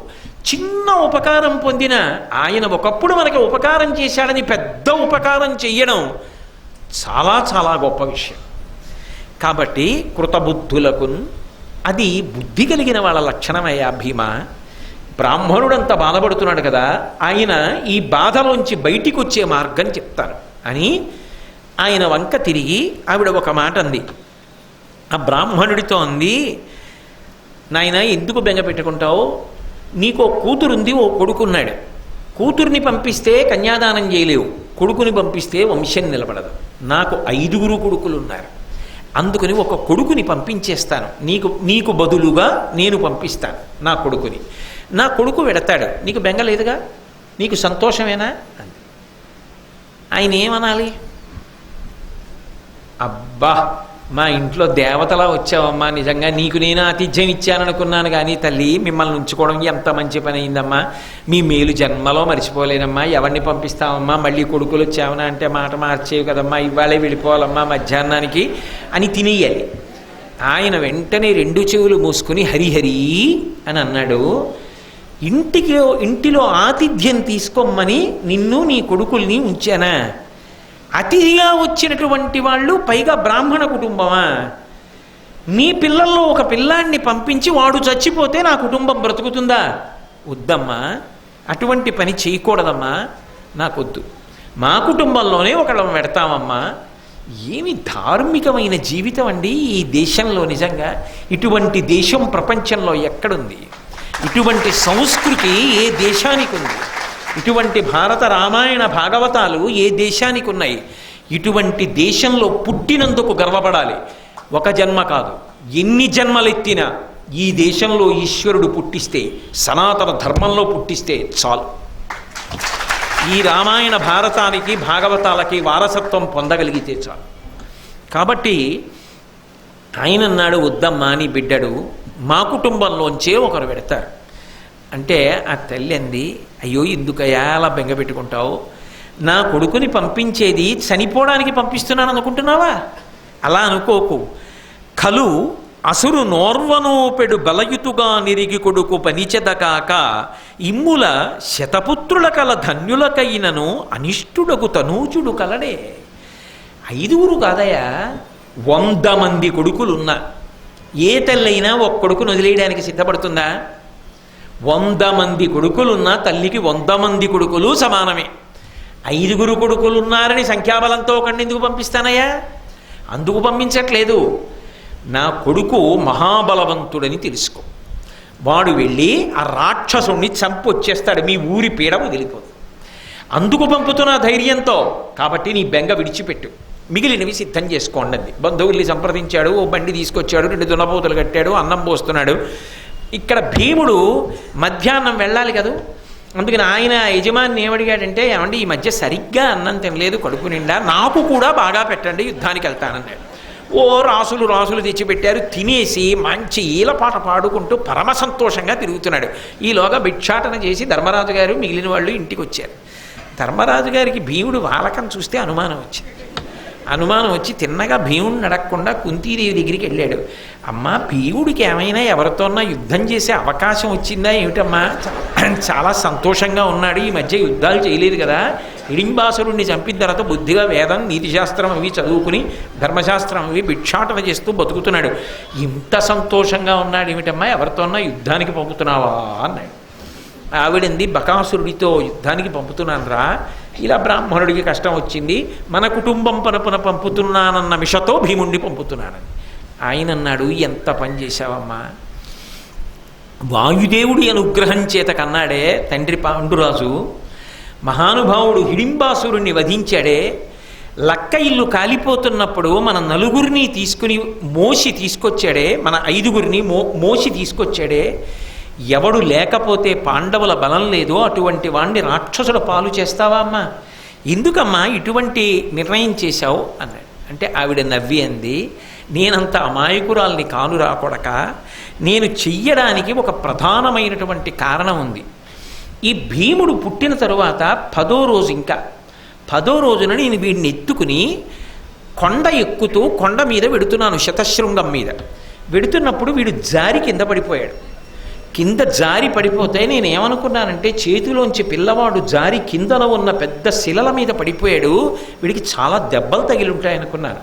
చిన్న ఉపకారం పొందిన ఆయన ఒకప్పుడు మనకి ఉపకారం చేశాడని పెద్ద ఉపకారం చెయ్యడం చాలా చాలా గొప్ప విషయం. కాబట్టి కృతబుద్ధులకు అది బుద్ధి కలిగిన వాళ్ళ లక్షణమయ్యా భీమ. బ్రాహ్మణుడంత బాధపడుతున్నాడు కదా, ఆయన ఈ బాధలోంచి బయటికి వచ్చే మార్గం చెప్తాను అని ఆయన వంక తిరిగి ఆవిడ ఒక మాట అంది. ఆ బ్రాహ్మణుడితో అంది, నాయన ఎందుకు బెంగ పెట్టుకుంటావు? నీకు ఓ కూతురుంది, ఓ కొడుకున్నాడు. కూతుర్ని పంపిస్తే కన్యాదానం చేయలేవు, కొడుకుని పంపిస్తే వంశం నిలబడదు. నాకు 5 కొడుకులు ఉన్నారు, అందుకని ఒక కొడుకుని పంపించేస్తాను. నీకు బదులుగా నేను పంపిస్తాను నా కొడుకుని. నా కొడుకు వెడతాడు, నీకు బెంగ లేదుగా, నీకు సంతోషమేనా అంది. ఆయన ఏమనాలి? అబ్బా, మా ఇంట్లో దేవతలా వచ్చావమ్మా, నిజంగా నీకు నేను ఆతిథ్యం ఇచ్చాననుకున్నాను కానీ తల్లి, మిమ్మల్ని ఉంచుకోవడం ఎంత మంచి పని అయిందమ్మా, మీ మేలు జన్మలో మర్చిపోలేనమ్మా. ఎవరిని పంపిస్తామమ్మా, మళ్ళీ కొడుకులు వచ్చావనా అంటే మాట మార్చేవి కదమ్మా, ఇవాళే వెళ్ళిపోవాలమ్మా మధ్యాహ్నానికి అని తినేయాలి. ఆయన వెంటనే 2 చెవులు మూసుకుని హరిహరి అని అన్నాడు. ఇంటిలో ఆతిథ్యం తీసుకోమని నిన్ను నీ కొడుకుల్ని ఉంచానా? అతిథిగా వచ్చినటువంటి వాళ్ళు పైగా బ్రాహ్మణ కుటుంబమా? నీ పిల్లల్లో ఒక పిల్లాన్ని పంపించి వాడు చచ్చిపోతే నా కుటుంబం బ్రతుకుతుందా? వద్దమ్మా, అటువంటి పని చేయకూడదమ్మా, నాకొద్దు. మా కుటుంబంలోనే ఒకళ్ళం పెడతామమ్మా. ఏమి ధార్మికమైన జీవితం అండి ఈ దేశంలో! నిజంగా ఇటువంటి దేశం ప్రపంచంలో ఎక్కడుంది? ఇటువంటి సంస్కృతి ఏ దేశానికి ఉంది? ఇటువంటి భారత రామాయణ భాగవతాలు ఏ దేశానికి ఉన్నాయి? ఇటువంటి దేశంలో పుట్టినందుకు గర్వపడాలి. ఒక జన్మ కాదు, ఎన్ని జన్మలెత్తినా ఈ దేశంలో ఈశ్వరుడు పుట్టిస్తే, సనాతన ధర్మంలో పుట్టిస్తే చాలు. ఈ రామాయణ భారతానికి భాగవతాలకి వారసత్వం పొందగలిగితే చాలు. కాబట్టి ఆయన అన్నాడు, వద్దమ్మా, నీ బిడ్డడు మా కుటుంబంలోంచే ఒకరు పెడతారు అంటే ఆ తల్లి అంది, అయ్యో ఎందుకయ్యా అలా బెంగ పెట్టుకుంటావు? నా కొడుకుని పంపించేది చనిపోవడానికి పంపిస్తున్నాను అనుకుంటున్నావా? అలా అనుకోకు. కలు అసురు నోర్వనోపెడు బలయుతుగా నిరిగి కొడుకు పనిచెదకాక ఇమ్ముల శతపుత్రుల కల ధన్యులకైనను అనిష్టుడకు తనూజుడు కలడే. 5 కాదయా, 100 మంది కొడుకులున్నా ఏ తల్లైనా ఒక కొడుకును వదిలేయడానికి సిద్ధపడుతుందా? 100 మంది కొడుకులున్నా తల్లికి 100 మంది కొడుకులు సమానమే. 5 కొడుకులున్నారని సంఖ్యాబలంతో ఒకడిని ఎందుకు పంపిస్తానయ్యా? అందుకు పంపించట్లేదు. నా కొడుకు మహాబలవంతుడని తెలుసుకో, వాడు వెళ్ళి ఆ రాక్షసుణ్ణి చంపి వచ్చేస్తాడు, మీ ఊరి పీడ వదిలిపోదు. అందుకు పంపుతున్న ధైర్యంతో. కాబట్టి నీ బెంగ విడిచిపెట్టు, మిగిలినవి సిద్ధం చేసుకోండి అంది. బంధువుల్ని సంప్రదించాడు, ఓ బండి తీసుకొచ్చాడు, 2 దున్నపోతులు కట్టాడు, అన్నం పోస్తున్నాడు. ఇక్కడ భీముడు మధ్యాహ్నం వెళ్ళాలి కదా, అందుకని ఆయన యజమాని ఏమడిగాడంటే, ఏమండి ఈ మధ్య సరిగ్గా అన్నం తినలేదు కడుపు నిండా, నాకు కూడా బాగా పెట్టండి, యుద్ధానికి వెళ్తానన్నాడు. ఓ రాసులు తెచ్చిపెట్టారు, తినేసి మంచి ఈలపాట పాడుకుంటూ పరమ సంతోషంగా తిరుగుతున్నాడు. ఈలోగా భిక్షాటన చేసి ధర్మరాజు గారు మిగిలిన వాళ్ళు ఇంటికి వచ్చారు. ధర్మరాజు గారికి భీముడు వాలకం చూస్తే అనుమానం వచ్చి తిన్నగా భీముడిని అడగకుండా కుంతీదేవి దగ్గరికి వెళ్ళాడు. అమ్మా, భీముడికి ఏమైనా ఎవరితోన్నా యుద్ధం చేసే అవకాశం వచ్చిందా ఏమిటమ్మా? చాలా సంతోషంగా ఉన్నాడు, ఈ మధ్య యుద్ధాలు చేయలేదు కదా, హిడింబాసురుణ్ణి చంపిన తర్వాత బుద్ధిగా వేదం నీతిశాస్త్రం అవి చదువుకుని ధర్మశాస్త్రం అవి భిక్షాటన చేస్తూ బతుకుతున్నాడు. ఇంత సంతోషంగా ఉన్నాడు ఏమిటమ్మా, ఎవరితోన్నా యుద్ధానికి పంపుతున్నావా అన్నాడు. ఆవిడంది, బకాసురుడితో యుద్ధానికి పంపుతున్నాను రా, ఇలా బ్రాహ్మణుడికి కష్టం వచ్చింది, మన కుటుంబం పరపున పంపుతున్నానన్న మిషతో భీముణ్ణి పంపుతున్నానని. ఆయన అన్నాడు, ఎంత పని చేశావమ్మా, వాయుదేవుడి అనుగ్రహం చేత కన్నాడే తండ్రి పాండురాజు, మహానుభావుడు హిడింబాసురుణ్ణి వధించాడే, లక్క ఇల్లు కాలిపోతున్నప్పుడు మన 4 తీసుకుని మోసి తీసుకొచ్చాడే, మన 5 మోసి తీసుకొచ్చాడే, ఎవడు లేకపోతే పాండవుల బలం లేదో అటువంటి వాణ్ణి రాక్షసుల పాలు చేస్తావా అమ్మా? ఎందుకమ్మా ఇటువంటి నిర్ణయం చేశావు అన్నాడు. అంటే ఆవిడ నవ్వి అంది, నేనంత అమాయకురాల్ని కాను రాకొడక, నేను చెయ్యడానికి ఒక ప్రధానమైనటువంటి కారణం ఉంది. ఈ భీముడు పుట్టిన తరువాత 10వ రోజు, ఇంకా 10వ రోజున నేను వీడిని ఎత్తుకుని కొండ ఎక్కుతూ కొండ మీద వెడుతున్నాను, శతశృంగం మీద వెడుతున్నప్పుడు వీడు జారి కింద పడిపోయాడు. కింద జారి పడిపోతే నేను ఏమనుకున్నానంటే చేతిలోంచి పిల్లవాడు జారి కిందన ఉన్న పెద్ద శిలల మీద పడిపోయాడు, వీడికి చాలా దెబ్బలు తగిలి ఉంటాయనుకున్నాను.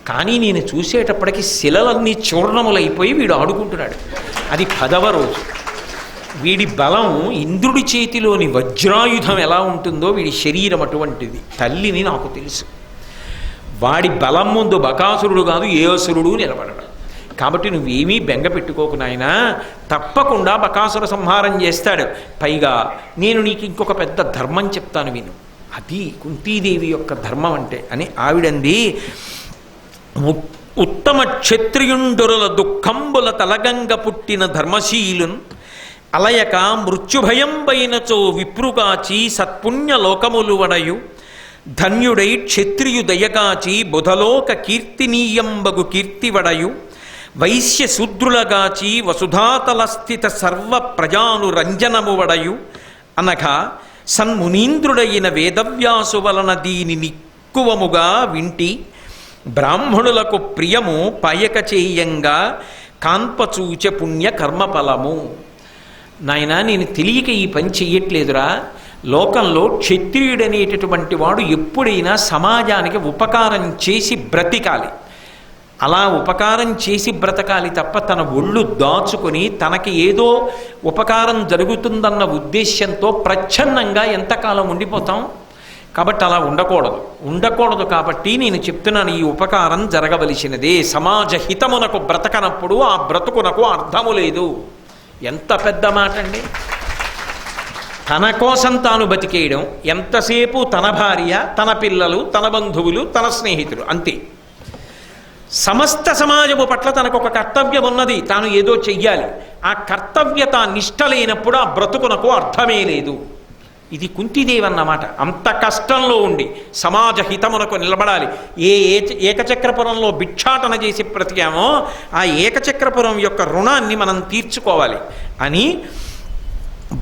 కానీ నేను చూసేటప్పటికి శిలలన్నీ చూర్ణములైపోయి వీడు ఆడుకుంటున్నాడు. అది 10వ రోజు. వీడి బలం ఇంద్రుడి చేతిలోని వజ్రాయుధం ఎలా ఉంటుందో వీడి శరీరం అటువంటిది. తల్లిని నాకు తెలుసు. వాడి బలం ముందు బకాసురుడు కాదు ఏ అసురుడు నిలబడడు. కాబట్టి నువ్వేమీ బెంగ పెట్టుకోకు నాయనా, తప్పకుండా బకాసుర సంహారం చేస్తాడు. పైగా నేను నీకు ఇంకొక పెద్ద ధర్మం చెప్తాను విను. అది కుంతీదేవి యొక్క ధర్మం అంటే అని ఆవిడంది. ఉత్తమ క్షత్రియుండురుల దుఃఖంబుల తలగంగ పుట్టిన ధర్మశీలున్ అలయక మృత్యుభయం బైనచో విప్రుగాచి సత్పుణ్య లోకములు వడయు ధన్యుడై క్షత్రియు దయగాచి బుధలోక కీర్తినీయంబగు కీర్తివడయు వైశ్య శూద్రులగాచి వసుధాతల స్థిత సర్వ ప్రజాను రంజనము వడయు అనగా సన్మునీంద్రుడైన వేదవ్యాసు వలన దీని నిక్కువముగా వింటి బ్రాహ్మణులకు ప్రియము పయక చేయంగా కాన్పచూచ పుణ్య కర్మఫలము. నాయనా, నేను తెలియక ఈ పని చెయ్యట్లేదురా. లోకంలో క్షత్రియుడనేటటువంటి వాడు ఎప్పుడైనా సమాజానికి ఉపకారం చేసి బ్రతికాలి. అలా ఉపకారం చేసి బ్రతకాలి తప్ప తన ఒళ్ళు దాచుకొని తనకి ఏదో ఉపకారం జరుగుతుందన్న ఉద్దేశ్యంతో ప్రచ్ఛన్నంగా ఎంతకాలం ఉండిపోతాం. కాబట్టి అలా ఉండకూడదు. కాబట్టి నేను చెప్తున్నాను, ఈ ఉపకారం జరగవలసినదే. సమాజ హితమునకు బ్రతకనప్పుడు ఆ బ్రతుకునకు అర్థము లేదు. ఎంత పెద్ద మాట అండి. తన కోసం తాను బతికేయడం, ఎంతసేపు తన భార్య, తన పిల్లలు, తన బంధువులు, తన స్నేహితులు, అంతే. సమస్త సమాజము పట్ల తనకు ఒక కర్తవ్యం ఉన్నది, తాను ఏదో చెయ్యాలి. ఆ కర్తవ్యత నిష్ట లేనప్పుడు ఆ బ్రతుకునకు అర్థమే లేదు. ఇది కుంతీదేవి అన్నమాట. అంత కష్టంలో ఉండి సమాజ హితమునకు నిలబడాలి. ఏకచక్రపురంలో భిక్షాటన చేసి బ్రతికామో ఆ ఏకచక్రపురం యొక్క రుణాన్ని మనం తీర్చుకోవాలి అని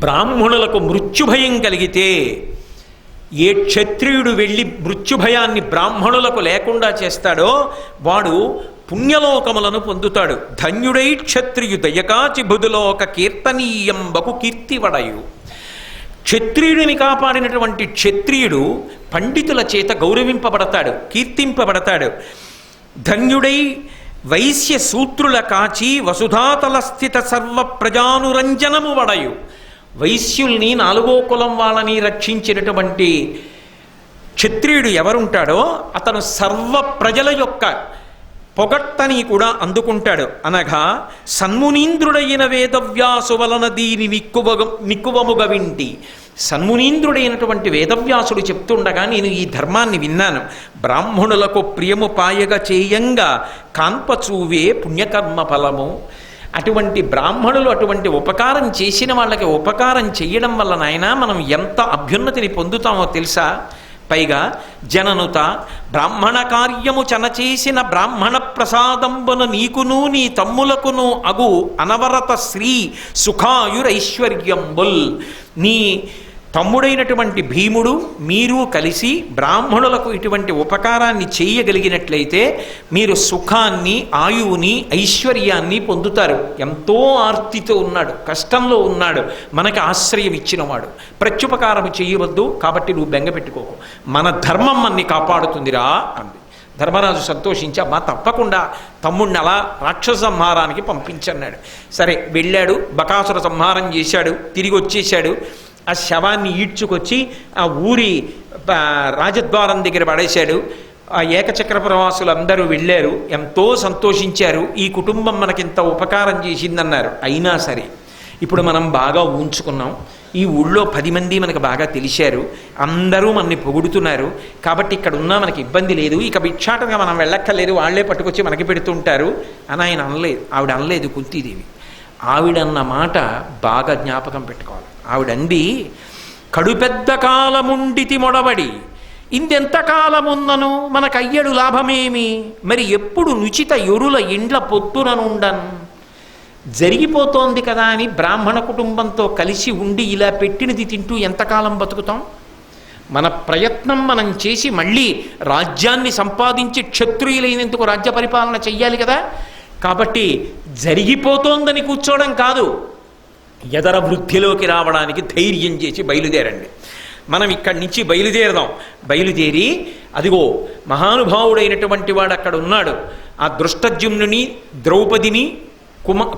బ్రాహ్మణులకు మృత్యుభయం కలిగితే ఏ క్షత్రియుడు వెళ్ళి మృత్యుభయాన్ని బ్రాహ్మణులకు లేకుండా చేస్తాడో వాడు పుణ్యలోకములను పొందుతాడు. ధన్యుడై క్షత్రియు దయకాచి బుధులోక కీర్తనీయంబకు కీర్తివడయు. క్షత్రియుడిని కాపాడినటువంటి క్షత్రియుడు పండితుల చేత గౌరవింపబడతాడు, కీర్తింపబడతాడు. ధన్యుడై వైశ్య సూత్రుల కాచి వసుధాతల స్థిత సర్వ ప్రజానురంజనము వడయు. వైశ్యుల్ని 4వ కులం వాళ్ళని రక్షించినటువంటి క్షత్రియుడు ఎవరుంటాడో అతను సర్వ ప్రజల యొక్క పొగట్టని కూడా అందుకుంటాడు. అనగా సన్మునీంద్రుడైన వేదవ్యాసు వలన దీని నిక్కువముగ వింటి. సన్మునీంద్రుడైనటువంటి వేదవ్యాసుడు చెప్తుండగా నేను ఈ ధర్మాన్ని విన్నాను. బ్రాహ్మణులకు ప్రియము పాయగా చేయంగా కాన్పచూవే పుణ్యకర్మ ఫలము. అటువంటి బ్రాహ్మణులు అటువంటి ఉపకారం చేసిన వాళ్ళకి ఉపకారం చెయ్యడం వల్ల నాయన మనం ఎంత అభ్యున్నతిని పొందుతామో తెలుసా. పైగా జననుత బ్రాహ్మణ కార్యము చనచేసిన బ్రాహ్మణ ప్రసాదంబున నీకును నీ తమ్ములకును అగు అనవరత శ్రీ సుఖాయురైశ్వర్యంబుల్. నీ తమ్ముడైనటువంటి భీముడు మీరు కలిసి బ్రాహ్మణులకు ఇటువంటి ఉపకారాన్ని చేయగలిగినట్లయితే మీరు సుఖాన్ని, ఆయువుని, ఐశ్వర్యాన్ని పొందుతారు. ఎంతో ఆర్తితో ఉన్నాడు, కష్టంలో ఉన్నాడు, మనకి ఆశ్రయం ఇచ్చినవాడు. ప్రత్యుపకారం చేయవద్దు, కాబట్టి నువ్వు బెంగ పెట్టుకోకు, మన ధర్మం మన్ని కాపాడుతుందిరా అంది. ధర్మరాజు సంతోషించి అమ్మా తప్పకుండా తమ్ముడిని అలా రాక్షస సంహారానికి పంపించన్నాడు. సరే వెళ్ళాడు, బకాసుర సంహారం చేశాడు, తిరిగి వచ్చేశాడు. ఆ శవాన్ని ఈడ్చుకొచ్చి ఆ ఊరి రాజద్వారం దగ్గర పడేశాడు. ఆ ఏకచక్రపురవాసులు అందరూ వెళ్ళారు, ఎంతో సంతోషించారు. ఈ కుటుంబం మనకింత ఉపకారం చేసిందన్నారు. అయినా సరే ఇప్పుడు మనం బాగా ఊంచుకున్నాం, ఈ ఊళ్ళో 10 మంది మనకు బాగా తెలిశారు, అందరూ మనని పొగుడుతున్నారు, కాబట్టి ఇక్కడ ఉన్నా మనకి ఇబ్బంది లేదు, ఇక భిక్షాటంగా మనం వెళ్ళక్కర్లేదు, వాళ్లే పట్టుకొచ్చి మనకి పెడుతుంటారు అని ఆయన అనలేదు. ఆవిడ అనలేదు కుంతీదేవి. ఆవిడన్న మాట బాగా జ్ఞాపకం పెట్టుకోవాలి. ఆవిడంది, కడుపెద్ద కాలముండితి మొడబడి ఇందెంతకాలమున్నను మనకయ్యడు లాభమేమి, మరి ఎప్పుడు నుచిత యొరుల ఇండ్ల పొత్తుననుండన్. జరిగిపోతోంది కదా అని బ్రాహ్మణ కుటుంబంతో కలిసి ఉండి ఇలా పెట్టినది తింటూ ఎంతకాలం బతుకుతాం? మన ప్రయత్నం మనం చేసి మళ్ళీ రాజ్యాన్ని సంపాదించి క్షత్రియులైనందుకు రాజ్య పరిపాలన చెయ్యాలి కదా. కాబట్టి జరిగిపోతోందని కూర్చోవడం కాదు, ఎదర వృద్ధిలోకి రావడానికి ధైర్యం చేసి బయలుదేరండి. మనం ఇక్కడి నుంచి బయలుదేరదాం. బయలుదేరి అదిగో మహానుభావుడైనటువంటి వాడు అక్కడ ఉన్నాడు. ఆ దృష్టద్యుమ్నుని ద్రౌపదిని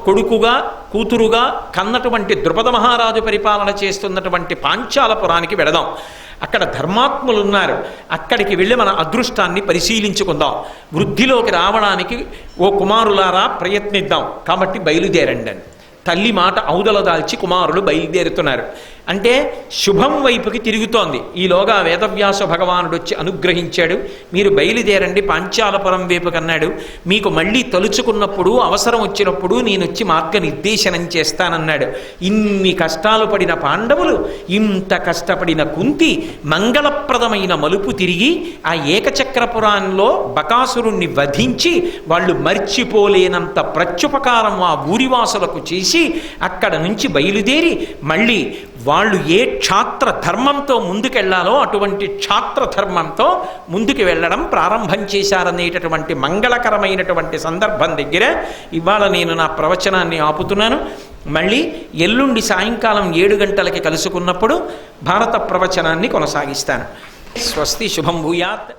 కొడుకుగా కూతురుగా కన్నటువంటి ద్రుపద మహారాజు పరిపాలన చేస్తున్నటువంటి పాంచాలపురానికి వెడదాం. అక్కడ ధర్మాత్ములు ఉన్నారు. అక్కడికి వెళ్ళి మన అదృష్టాన్ని పరిశీలించుకుందాం. వృద్ధిలోకి రావడానికి ఓ కుమారులారా ప్రయత్నిద్దాం. కాబట్టి బయలుదేరండి అని తల్లి మాట ఔదల దాల్చి కుమారులు బయలుదేరుతున్నారు. అంటే శుభం వైపుకి తిరుగుతోంది. ఈలోగా వేదవ్యాస భగవానుడు వచ్చి అనుగ్రహించాడు. మీరు బయలుదేరండి పాంచాలపురం వైపుకి అన్నాడు. మీకు మళ్ళీ తలుచుకున్నప్పుడు అవసరం వచ్చినప్పుడు నేను వచ్చి మార్గనిర్దేశనం చేస్తానన్నాడు. ఇన్ని కష్టాలు పడిన పాండవులు, ఇంత కష్టపడిన కుంతి మంగళప్రదమైన మలుపు తిరిగి ఆ ఏకచక్రపురాల్లో బకాసురుణ్ణి వధించి వాళ్ళు మర్చిపోలేనంత ప్రత్యుపకారం ఆ ఊరివాసులకు చేసి అక్కడ నుంచి బయలుదేరి మళ్ళీ వాళ్ళు ఏ క్షాత్ర ధర్మంతో ముందుకెళ్లాలో అటువంటి క్షాత్ర ధర్మంతో ముందుకు వెళ్ళడం ప్రారంభం చేశారనేటటువంటి మంగళకరమైనటువంటి సందర్భం దగ్గర ఇవాళ నేను నా ప్రవచనాన్ని ఆపుతున్నాను. మళ్ళీ ఎల్లుండి సాయంకాలం 7 గంటలకి కలుసుకున్నప్పుడు భారత ప్రవచనాన్ని కొనసాగిస్తాను. స్వస్తి, శుభం భూయాత్.